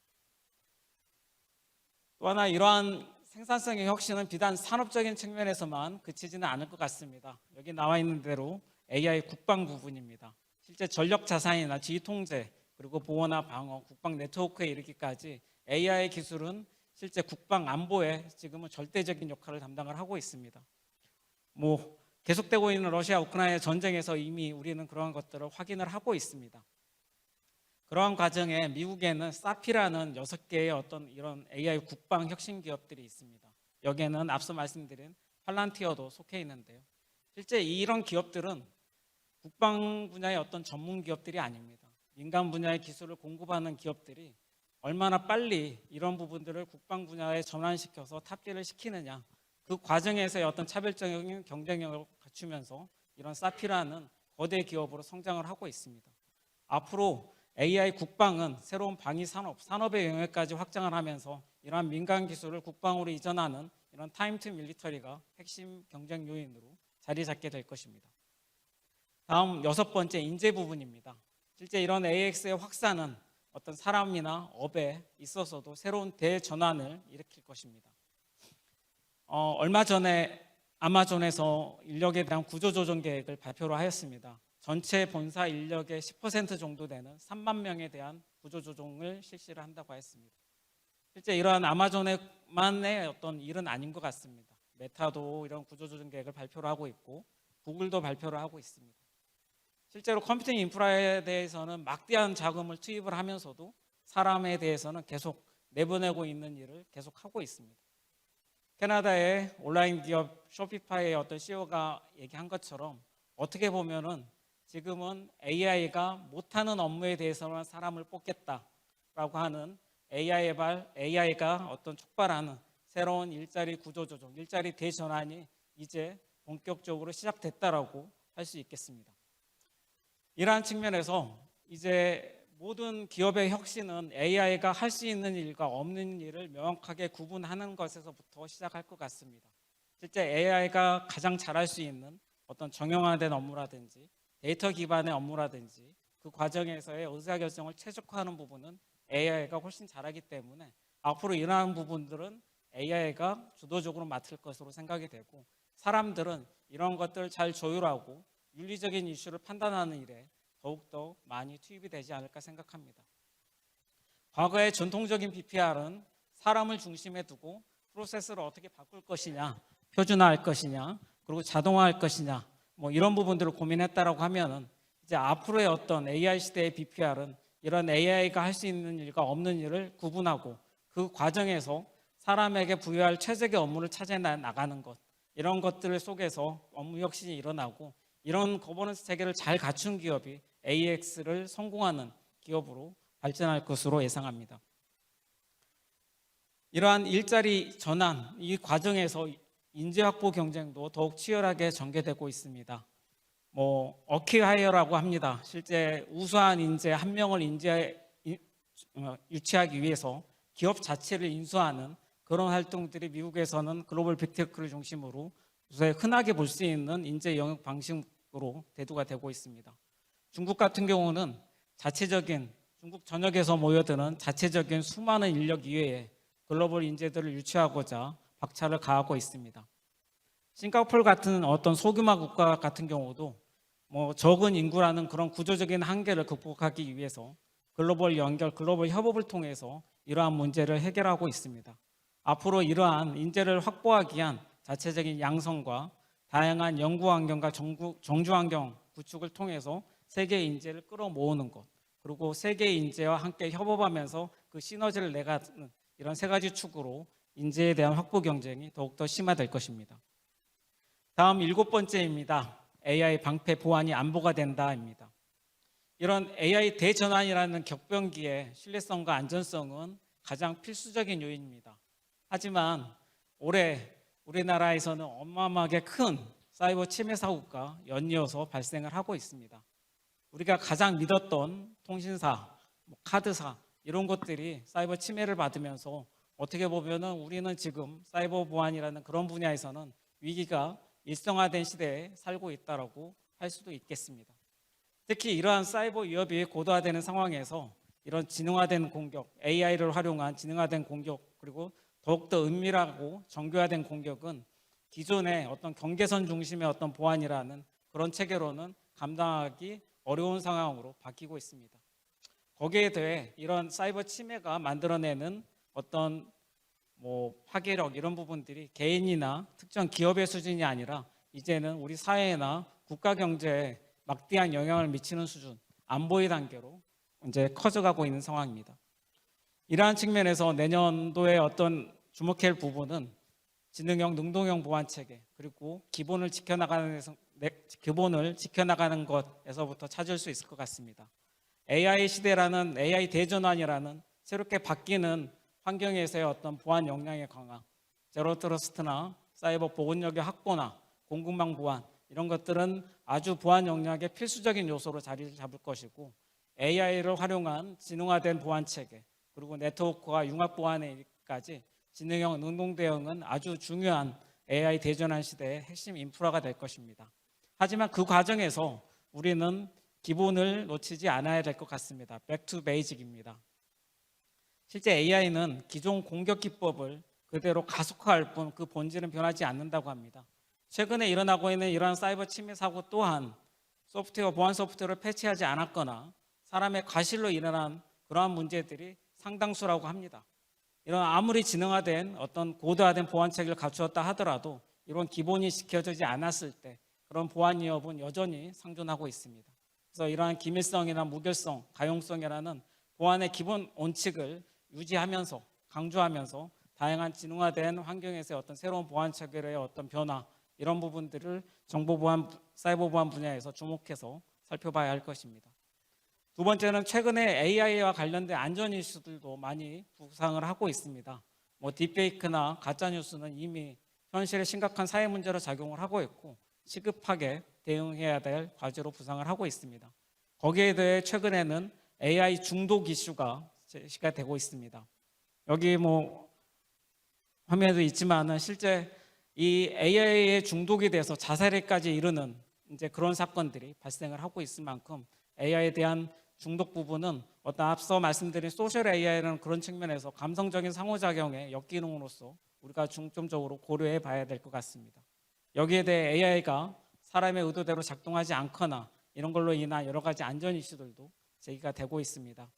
또 하나 이러한 생산성의 혁신은 비단 산업적인 측면에서만 그치지는 않을 것 같습니다. 여기 나와 있는 대로 AI 국방 부분입니다. 실제 전력 자산이나 지휘 통제 그리고 보호나 방어, 국방 네트워크에 이르기까지 AI 기술은 실제 국방 안보에 지금은 절대적인 역할을 담당을 하고 있습니다. 계속되고 있는 러시아 우크라이나 전쟁에서 이미 우리는 그러한 것들을 확인을 하고 있습니다. 그러한 과정에 미국에는 사피라는 6개의 어떤 이런 AI 국방 혁신 기업들이 있습니다. 여기에는 앞서 말씀드린 팔란티어도 속해 있는데요. 실제 이런 기업들은 국방 분야의 어떤 전문 기업들이 아닙니다. 민간 분야의 기술을 공급하는 기업들이 얼마나 빨리 이런 부분들을 국방 분야에 전환시켜서 탑재를 시키느냐, 그 과정에서의 어떤 차별적인 경쟁력을 갖추면서 이런 사피라는 거대 기업으로 성장을 하고 있습니다. 앞으로 AI 국방은 새로운 방위 산업의 영역까지 확장을 하면서 이러한 민간 기술을 국방으로 이전하는 이런 타임 투 밀리터리가 핵심 경쟁 요인으로 자리 잡게 될 것입니다. 다음 6번째 인재 부분입니다. 실제 이런 AX의 확산은 어떤 사람이나 업에 있어서도 새로운 대전환을 일으킬 것입니다. 얼마 전에 아마존에서 인력에 대한 구조조정 계획을 발표를 하였습니다. 전체 본사 인력의 10% 정도 되는 3만 명에 대한 구조조정을 실시를 한다고 했습니다. 실제 이러한 아마존만의 어떤 일은 아닌 것 같습니다. 메타도 이런 구조조정 계획을 발표를 하고 있고 구글도 발표를 하고 있습니다. 실제로 컴퓨팅 인프라에 대해서는 막대한 자금을 투입을 하면서도 사람에 대해서는 계속 내보내고 있는 일을 계속하고 있습니다. 캐나다의 온라인 기업 쇼피파이의 어떤 CEO가 얘기한 것처럼 어떻게 보면은 지금은 AI가 못하는 업무에 대해서만 사람을 뽑겠다라고 하는 AI가 어떤 촉발하는 새로운 일자리 구조조정, 일자리 대전환이 이제 본격적으로 시작됐다라고 할 수 있겠습니다. 이러한 측면에서 이제 모든 기업의 혁신은 AI가 할 수 있는 일과 없는 일을 명확하게 구분하는 것에서부터 시작할 것 같습니다. 실제 AI가 가장 잘할 수 있는 어떤 정형화된 업무라든지 데이터 기반의 업무라든지 그 과정에서의 의사결정을 최적화하는 부분은 AI가 훨씬 잘하기 때문에 앞으로 이러한 부분들은 AI가 주도적으로 맡을 것으로 생각이 되고 사람들은 이런 것들을 잘 조율하고 윤리적인 이슈를 판단하는 일에 더욱더 많이 투입이 되지 않을까 생각합니다. 과거의 전통적인 BPR은 사람을 중심에 두고 프로세스를 어떻게 바꿀 것이냐, 표준화할 것이냐, 그리고 자동화할 것이냐 이런 부분들을 고민했다라고 하면은 이제 앞으로의 어떤 AI 시대의 BPR은 이런 AI가 할 수 있는 일과 없는 일을 구분하고 그 과정에서 사람에게 부여할 최적의 업무를 찾아 나가는 것 이런 것들 속에서 업무 혁신이 일어나고 이런 거버넌스 체계를 잘 갖춘 기업이 AX를 성공하는 기업으로 발전할 것으로 예상합니다. 이러한 일자리 전환 이 과정에서 인재 확보 경쟁도 더욱 치열하게 전개되고 있습니다. 어키하이어라고 합니다. 실제 우수한 인재 한 명을 유치하기 위해서 기업 자체를 인수하는 그런 활동들이 미국에서는 글로벌 빅테크를 중심으로 요새 흔하게 볼 수 있는 인재 영역 방식으로 대두가 되고 있습니다. 중국 같은 경우는 중국 전역에서 모여드는 자체적인 수많은 인력 이외에 글로벌 인재들을 유치하고자 박차를 가하고 있습니다. 싱가포르 같은 어떤 소규모 국가 같은 경우도 적은 인구라는 그런 구조적인 한계를 극복하기 위해서 글로벌 연결, 글로벌 협업을 통해서 이러한 문제를 해결하고 있습니다. 앞으로 이러한 인재를 확보하기 위한 자체적인 양성과 다양한 연구 환경과 정주 환경 구축을 통해서 세계 인재를 끌어모으는 것, 그리고 세계 인재와 함께 협업하면서 그 시너지를 내가는 이런 세 가지 축으로 인재에 대한 확보 경쟁이 더욱더 심화될 것입니다. 다음 7번째입니다. AI 방패 보안이 안보가 된다입니다. 이런 AI 대전환이라는 격변기의 신뢰성과 안전성은 가장 필수적인 요인입니다. 하지만 올해 우리나라에서는 어마어마하게 큰 사이버 침해 사고가 연이어서 발생을 하고 있습니다. 우리가 가장 믿었던 통신사, 카드사 이런 것들이 사이버 침해를 받으면서 어떻게 보면은 우리는 지금 사이버 보안이라는 그런 분야에서는 위기가 일상화된 시대에 살고 있다라고 할 수도 있겠습니다. 특히 이러한 사이버 위협이 고도화되는 상황에서 이런 지능화된 공격, AI를 활용한 지능화된 공격, 그리고 더욱더 은밀하고 정교화된 공격은 기존의 어떤 경계선 중심의 어떤 보안이라는 그런 체계로는 감당하기 어려운 상황으로 바뀌고 있습니다. 거기에 더해 이런 사이버 침해가 만들어내는 어떤 파괴력 이런 부분들이 개인이나 특정 기업의 수준이 아니라 이제는 우리 사회나 국가 경제에 막대한 영향을 미치는 수준, 안보의 단계로 이제 커져가고 있는 상황입니다. 이러한 측면에서 내년도에 어떤 주목할 부분은 지능형, 능동형 보안 체계, 그리고 기본을 지켜나가는 것에서부터 찾을 수 있을 것 같습니다. AI 시대라는 AI 대전환이라는 새롭게 바뀌는 환경에서의 어떤 보안 역량의 강화, 제로 트러스트나 사이버 보건력의 확보나 공급망 보안 이런 것들은 아주 보안 역량의 필수적인 요소로 자리를 잡을 것이고, AI를 활용한 지능화된 보안 체계 그리고 네트워크와 융합 보안에까지 지능형, 능동 대응은 아주 중요한 AI 대전환 시대의 핵심 인프라가 될 것입니다. 하지만 그 과정에서 우리는 기본을 놓치지 않아야 될 것 같습니다. Back to basic입니다. 실제 AI는 기존 공격 기법을 그대로 가속화할 뿐 그 본질은 변하지 않는다고 합니다. 최근에 일어나고 있는 이러한 사이버 침해 사고 또한 보안 소프트웨어를 패치하지 않았거나 사람의 과실로 일어난 그러한 문제들이 상당수라고 합니다. 이런 아무리 지능화된 어떤 고도화된 보안 체계를 갖추었다 하더라도 이런 기본이 지켜지지 않았을 때 그런 보안 위협은 여전히 상존하고 있습니다. 그래서 이러한 기밀성이나 무결성, 가용성이라는 보안의 기본 원칙을 유지하면서 강조하면서 다양한 지능화된 환경에서의 어떤 새로운 보안 체계의 어떤 변화 이런 부분들을 정보 보안, 사이버 보안 분야에서 주목해서 살펴봐야 할 것입니다. 두 번째는 최근에 AI와 관련된 안전 이슈들도 많이 부상을 하고 있습니다. 딥페이크나 가짜 뉴스는 이미 현실의 심각한 사회 문제로 작용을 하고 있고 시급하게 대응해야 될 과제로 부상을 하고 있습니다. 거기에 대해 최근에는 AI 중독 이슈가 제시가 되고 있습니다. 여기 화면에도 있지만은 실제 이 AI에 중독이 돼서 자살에까지 이르는 이제 그런 사건들이 발생을 하고 있을 만큼 AI에 대한 중독 부분은 어떤 앞서 말씀드린 소셜 AI라는 그런 측면에서 감성적인 상호작용의 역기능으로서 우리가 중점적으로 고려해 봐야 될 것 같습니다. 여기에 대해 AI가 사람의 의도대로 작동하지 않거나 이런 걸로 인한 여러 가지 안전 이슈들도 제기가 되고 있습니다.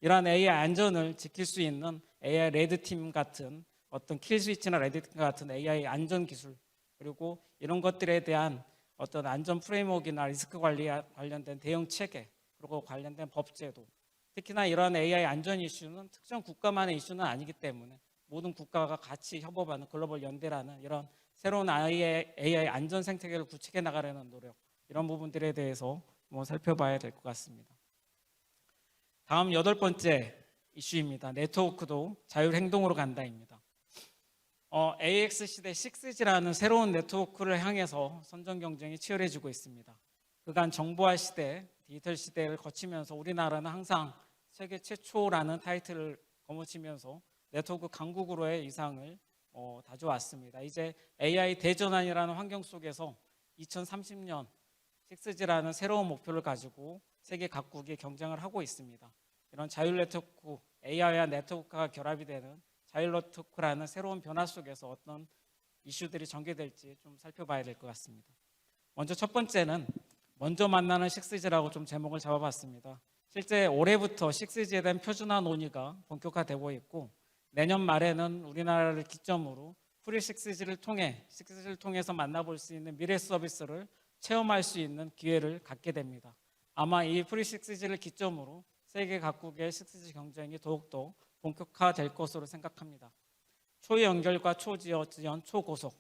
이러한 AI 안전을 지킬 수 있는 AI 레드팀 같은 어떤 킬스위치나 레드팀 같은 AI 안전 기술 그리고 이런 것들에 대한 어떤 안전 프레임워크나 리스크 관리와 관련된 대응 체계 그리고 관련된 법제도 특히나 이러한 AI 안전 이슈는 특정 국가만의 이슈는 아니기 때문에 모든 국가가 같이 협업하는 글로벌 연대라는 이런 새로운 AI 안전 생태계를 구축해 나가려는 노력 이런 부분들에 대해서 살펴봐야 될 것 같습니다. 다음 8번째 이슈입니다. 네트워크도 자율행동으로 간다입니다. AX 시대 6G라는 새로운 네트워크를 향해서 선전 경쟁이 치열해지고 있습니다. 그간 정보화 시대, 디지털 시대를 거치면서 우리나라는 항상 세계 최초라는 타이틀을 거머쥐면서 네트워크 강국으로의 이상을 다져왔습니다. 이제 AI 대전환이라는 환경 속에서 2030년 6G라는 새로운 목표를 가지고 세계 각국이 경쟁을 하고 있습니다. 이런 자율 네트워크, AI와 네트워크가 결합이 되는 자율 네트워크라는 새로운 변화 속에서 어떤 이슈들이 전개될지 좀 살펴봐야 될 것 같습니다. 먼저 첫 번째는 먼저 만나는 6G라고 좀 제목을 잡아봤습니다. 실제 올해부터 6G에 대한 표준화 논의가 본격화되고 있고 내년 말에는 우리나라를 기점으로 프리 6G를 통해서 만나볼 수 있는 미래 서비스를 체험할 수 있는 기회를 갖게 됩니다. 아마 이 프리 6G를 기점으로 세계 각국의 6G 경쟁이 더욱더 본격화될 것으로 생각합니다. 초연결과 초지연, 초고속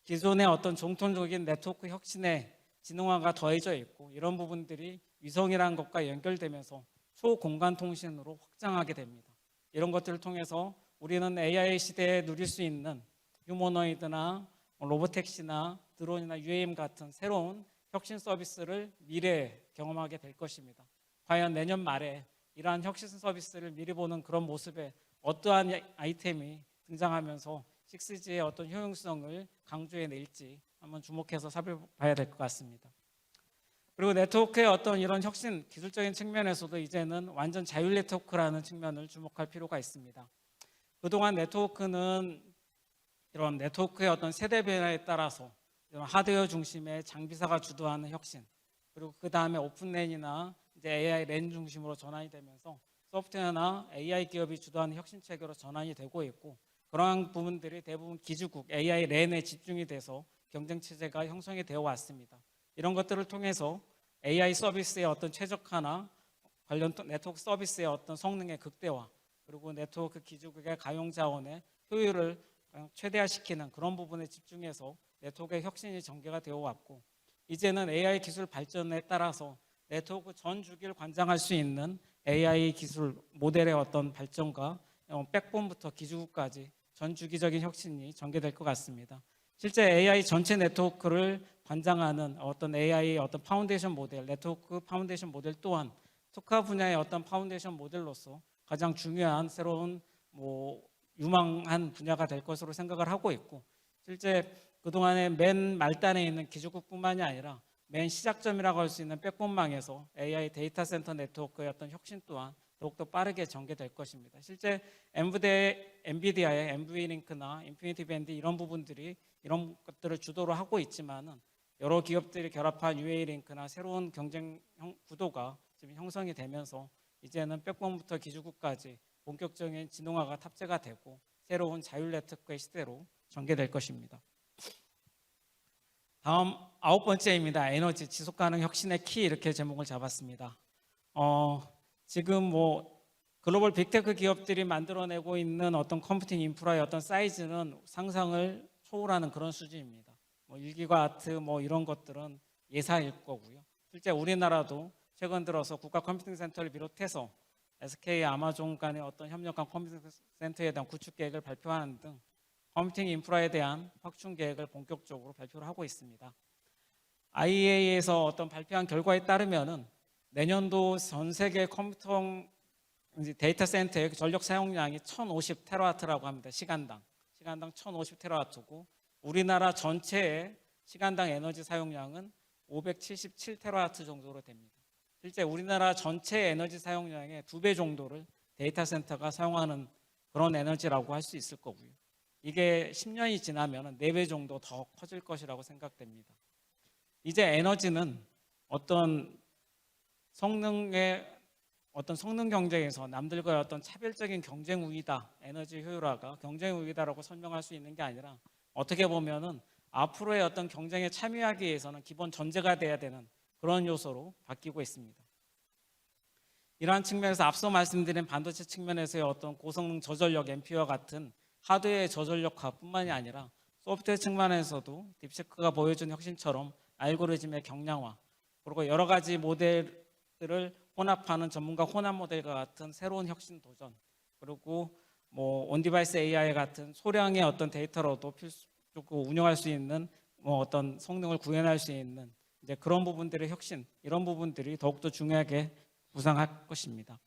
기존의 어떤 정통적인 네트워크 혁신에 지능화가 더해져 있고 이런 부분들이 위성이라는 것과 연결되면서 초공간 통신으로 확장하게 됩니다. 이런 것들을 통해서 우리는 AI 시대에 누릴 수 있는 휴머노이드나 로보택시나 드론이나 UAM 같은 새로운 혁신 서비스를 미래에 경험하게 될 것입니다. 과연 내년 말에 이러한 혁신 서비스를 미리 보는 그런 모습에 어떠한 아이템이 등장하면서 6G의 어떤 효용성을 강조해낼지 한번 주목해서 살펴봐야 될 것 같습니다. 그리고 네트워크의 어떤 이런 혁신, 기술적인 측면에서도 이제는 완전 자율 네트워크라는 측면을 주목할 필요가 있습니다. 그동안 네트워크는 이런 네트워크의 어떤 세대 변화에 따라서 이런 하드웨어 중심의 장비사가 주도하는 혁신, 그리고 그 다음에 오픈랜이나 이제 AI 랜 중심으로 전환이 되면서 소프트웨어나 AI 기업이 주도하는 혁신 체계로 전환이 되고 있고, 그러한 부분들이 대부분 기지국 AI 랜에 집중이 돼서 경쟁 체제가 형성이 되어 왔습니다. 이런 것들을 통해서 AI 서비스의 어떤 최적화나 관련 네트워크 서비스의 어떤 성능의 극대화, 그리고 네트워크 기지국의 가용 자원의 효율을 최대화시키는 그런 부분에 집중해서 네트워크의 혁신이 전개가 되어 왔고, 이제는 AI 기술 발전에 따라서 네트워크 전 주기를 관장할 수 있는 AI 기술 모델의 어떤 발전과 백본부터 기지국까지 전 주기적인 혁신이 전개될 것 같습니다. 실제 AI 전체 네트워크를 관장하는 어떤 AI 어떤 파운데이션 모델, 네트워크 파운데이션 모델 또한 특화 분야의 어떤 파운데이션 모델로서 가장 중요한 새로운 유망한 분야가 될 것으로 생각을 하고 있고, 실제 그동안에 맨 말단에 있는 기지국뿐만이 아니라 맨 시작점이라고 할 수 있는 백본망에서 AI 데이터 센터 네트워크의 어떤 혁신 또한 더욱더 빠르게 전개될 것입니다. 실제 엔비디아의 NVLink나 인피니티 밴드 이런 부분들이 이런 것들을 주도를 하고 있지만은 여러 기업들이 결합한 UALink나 새로운 경쟁 구도가 지금 형성이 되면서 이제는 백본부터 기지국까지 본격적인 진동화가 탑재가 되고 새로운 자율 네트워크의 시대로 전개될 것입니다. 다음 9번째입니다. 에너지 지속 가능 혁신의 키, 이렇게 제목을 잡았습니다. 지금 글로벌 빅테크 기업들이 만들어내고 있는 어떤 컴퓨팅 인프라의 어떤 사이즈는 상상을 초월하는 그런 수준입니다. 1기가와트 이런 것들은 예사일 거고요. 실제 우리나라도 최근 들어서 국가 컴퓨팅 센터를 비롯해서 SK, 아마존 간의 어떤 협력한 컴퓨팅 센터에 대한 구축 계획을 발표하는 등 컴퓨팅 인프라에 대한 확충 계획을 본격적으로 발표를 하고 있습니다. IEA에서 어떤 발표한 결과에 따르면은 내년도 전 세계 컴퓨터 데이터 센터의 전력 사용량이 1050테라와트라고 합니다. 시간당 1050테라와트고, 우리나라 전체의 시간당 에너지 사용량은 577테라와트 정도로 됩니다. 실제 우리나라 전체 에너지 사용량의 2배 정도를 데이터 센터가 사용하는 그런 에너지라고 할 수 있을 거고요. 이게 10년이 지나면 4배 정도 더 커질 것이라고 생각됩니다. 이제 에너지는 어떤 성능 경쟁에서 남들과의 어떤 차별적인 경쟁 우위다, 에너지 효율화가 경쟁 우위다라고 설명할 수 있는 게 아니라 어떻게 보면은 앞으로의 어떤 경쟁에 참여하기 위해서는 기본 전제가 돼야 되는 그런 요소로 바뀌고 있습니다. 이러한 측면에서 앞서 말씀드린 반도체 측면에서의 어떤 고성능 저전력 MP와 같은 하드웨어의 저전력화뿐만이 아니라 소프트웨어 측면에서도 딥시크가 보여준 혁신처럼 알고리즘의 경량화, 그리고 여러 가지 모델들을 혼합하는 전문가 혼합 모델과 같은 새로운 혁신 도전, 그리고 온디바이스 AI 같은 소량의 어떤 데이터로도 필수적으로 운영할 수 있는 어떤 성능을 구현할 수 있는 이제 그런 부분들의 혁신, 이런 부분들이 더욱더 중요하게 부상할 것입니다.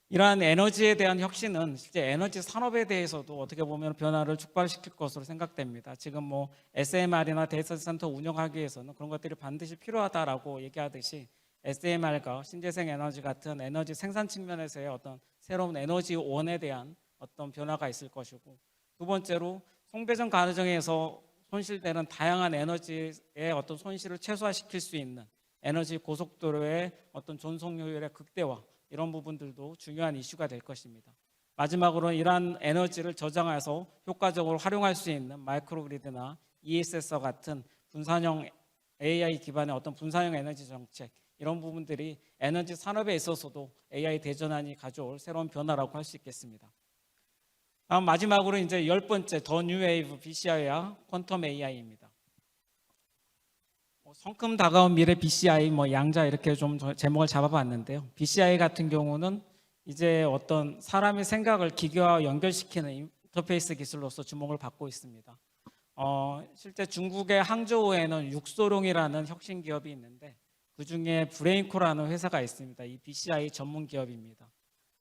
이러한 에너지에 대한 혁신은 실제 에너지 산업에 대해서도 어떻게 보면 변화를 촉발시킬 것으로 생각됩니다. 지금 SMR이나 데이터 센터 운영하기 위해서는 그런 것들이 반드시 필요하다라고 얘기하듯이 SMR과 신재생 에너지 같은 에너지 생산 측면에서의 어떤 새로운 에너지원에 대한 어떤 변화가 있을 것이고, 두 번째로 송배전 과정에서 손실되는 다양한 에너지의 어떤 손실을 최소화시킬 수 있는 에너지 고속도로의 어떤 전송 효율의 극대화, 이런 부분들도 중요한 이슈가 될 것입니다. 마지막으로 이러한 에너지를 저장해서 효과적으로 활용할 수 있는 마이크로그리드나 ESS와 같은 분산형 AI 기반의 어떤 분산형 에너지 정책, 이런 부분들이 에너지 산업에 있어서도 AI 대전환이 가져올 새로운 변화라고 할 수 있겠습니다. 다음 마지막으로 이제 10번째 더 뉴웨이브 BCI와 퀀텀 AI입니다. 성큼 다가온 미래 BCI 양자 이렇게 좀 제목을 잡아봤는데요. BCI 같은 경우는 이제 어떤 사람의 생각을 기계와 연결시키는 인터페이스 기술로서 주목을 받고 있습니다. 실제 중국의 항저우에는 육소룡이라는 혁신 기업이 있는데 그 중에 브레인코라는 회사가 있습니다. 이 BCI 전문 기업입니다.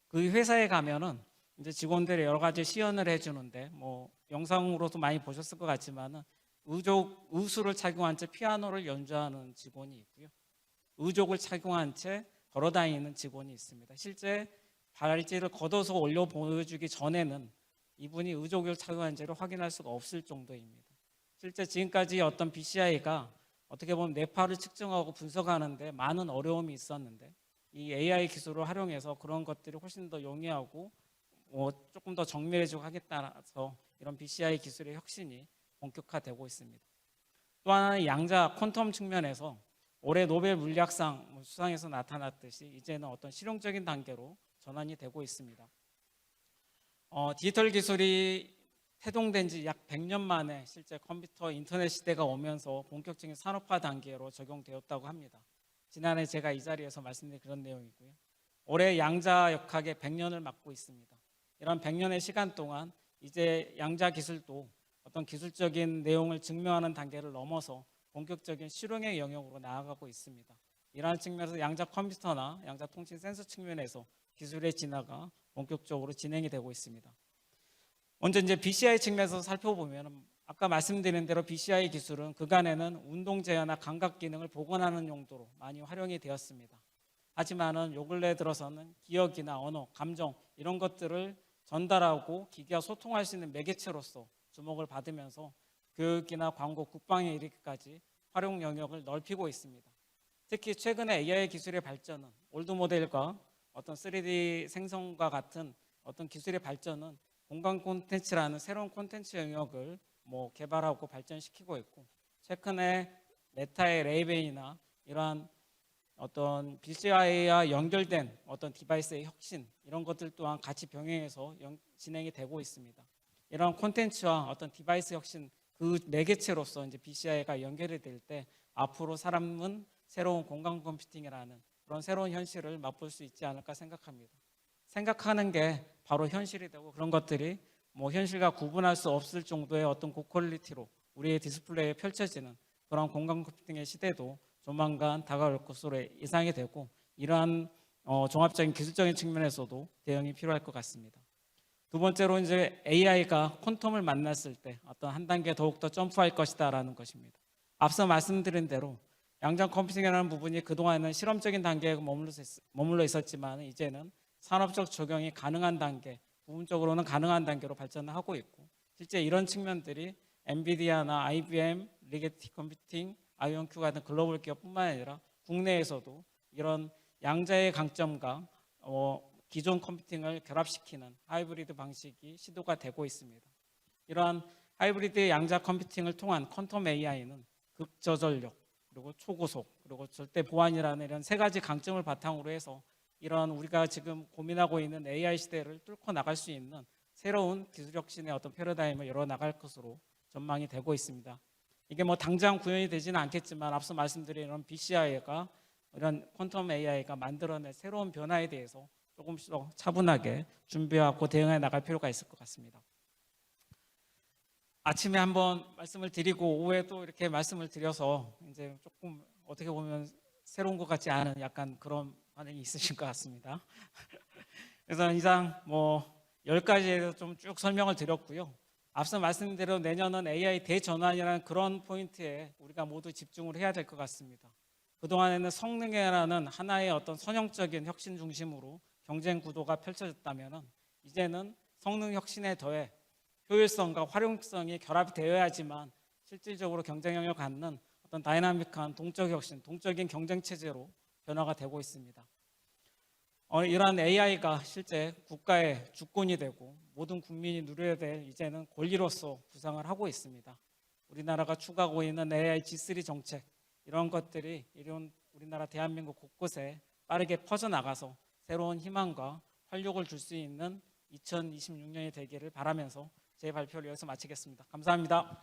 그 회사에 가면은 이제 직원들이 여러 가지 시연을 해주는데 뭐 영상으로도 많이 보셨을 것 같지만은 의수를 착용한 채 피아노를 연주하는 직원이 있고요. 의족을 착용한 채 걸어다니는 직원이 있습니다. 실제 발찌를 걷어서 올려 보여주기 전에는 이분이 의족을 착용한지를 확인할 수가 없을 정도입니다. 실제 지금까지 어떤 BCI가 어떻게 보면 뇌파를 측정하고 분석하는데 많은 어려움이 있었는데 이 AI 기술을 활용해서 그런 것들이 훨씬 더 용이하고 조금 더 정밀해지고 하기에 따라서 이런 BCI 기술의 혁신이 본격화되고 있습니다. 또 하나는 양자 퀀텀 측면에서 올해 노벨 물리학상 수상에서 나타났듯이 이제는 어떤 실용적인 단계로 전환이 되고 있습니다. 디지털 기술이 태동된 지 약 100년 만에 실제 컴퓨터 인터넷 시대가 오면서 본격적인 산업화 단계로 적용되었다고 합니다. 지난해 제가 이 자리에서 말씀드린 그런 내용이고요. 올해 양자 역학의 100년을 맞고 있습니다. 이런 100년의 시간 동안 이제 양자 기술도 어떤 기술적인 내용을 증명하는 단계를 넘어서 본격적인 실용의 영역으로 나아가고 있습니다. 이러한 측면에서 양자 컴퓨터나 양자 통신 센서 측면에서 기술의 진화가 본격적으로 진행이 되고 있습니다. 먼저 이제 BCI 측면에서 살펴보면 아까 말씀드린 대로 BCI 기술은 그간에는 운동 제어나 감각 기능을 복원하는 용도로 많이 활용이 되었습니다. 하지만은 요 근래 들어서는 기억이나 언어, 감정 이런 것들을 전달하고 기계와 소통할 수 있는 매개체로서 주목을 받으면서 교육이나 광고, 국방에 이르기까지 활용 영역을 넓히고 있습니다. 특히 최근에 AI 기술의 발전은 올드 모델과 어떤 3D 생성과 같은 어떤 기술의 발전은 공간 콘텐츠라는 새로운 콘텐츠 영역을 개발하고 발전시키고 있고, 최근에 메타의 레이벤이나 이러한 어떤 BCI와 연결된 어떤 디바이스의 혁신 이런 것들 또한 같이 병행해서 진행이 되고 있습니다. 이런 콘텐츠와 어떤 디바이스 혁신 그 매개체로서 이제 BCI가 연결이 될 때 앞으로 사람은 새로운 공간 컴퓨팅이라는 그런 새로운 현실을 맛볼 수 있지 않을까 생각합니다. 생각하는 게 바로 현실이 되고 그런 것들이 현실과 구분할 수 없을 정도의 어떤 고퀄리티로 우리의 디스플레이에 펼쳐지는 그런 공간 컴퓨팅의 시대도 조만간 다가올 것으로 예상이 되고, 이러한 종합적인 기술적인 측면에서도 대응이 필요할 것 같습니다. 두 번째로 이제 AI가 퀀텀을 만났을 때 어떤 한 단계 더욱더 점프할 것이다라는 것입니다. 앞서 말씀드린 대로 양자 컴퓨팅이라는 부분이 그동안은 실험적인 단계에 머물러 있었지만 이제는 산업적 적용이 가능한 단계, 부분적으로는 가능한 단계로 발전하고 있고, 실제 이런 측면들이 엔비디아나 IBM, 리게티 컴퓨팅, 아이온큐 같은 글로벌 기업뿐만 아니라 국내에서도 이런 양자의 강점과 기존 컴퓨팅을 결합시키는 하이브리드 방식이 시도가 되고 있습니다. 이러한 하이브리드 양자 컴퓨팅을 통한 퀀텀 AI는 극저전력, 그리고 초고속, 그리고 절대 보안이라는 이런 세 가지 강점을 바탕으로 해서 이런 우리가 지금 고민하고 있는 AI 시대를 뚫고 나갈 수 있는 새로운 기술 혁신의 어떤 패러다임을 열어 나갈 것으로 전망이 되고 있습니다. 이게 당장 구현이 되지는 않겠지만 앞서 말씀드린 이런 BCI가 이런 퀀텀 AI가 만들어낸 새로운 변화에 대해서 조금씩 더 차분하게 준비하고 대응해 나갈 필요가 있을 것 같습니다. 아침에 한번 말씀을 드리고 오후에 또 이렇게 말씀을 드려서 이제 조금 어떻게 보면 새로운 것 같지 않은 약간 그런 반응이 있으신 것 같습니다. 그래서 이상 10가지에서 좀 쭉 설명을 드렸고요. 앞서 말씀드린 내년은 AI 대전환이라는 그런 포인트에 우리가 모두 집중을 해야 될 것 같습니다. 그동안에는 성능이라는 하나의 어떤 선형적인 혁신 중심으로 경쟁 구도가 펼쳐졌다면 이제는 성능 혁신에 더해 효율성과 활용성이 결합되어야지만 실질적으로 경쟁력을 갖는 어떤 다이나믹한 동적 혁신, 동적인 경쟁 체제로 변화가 되고 있습니다. 이러한 AI가 실제 국가의 주권이 되고 모든 국민이 누려야 될 이제는 권리로서 부상을 하고 있습니다. 우리나라가 추구하고 있는 AI G3 정책, 이런 것들이 이런 우리나라 대한민국 곳곳에 빠르게 퍼져나가서 새로운 희망과 활력을 줄 수 있는 2026년이 되기를 바라면서 제 발표를 여기서 마치겠습니다. 감사합니다.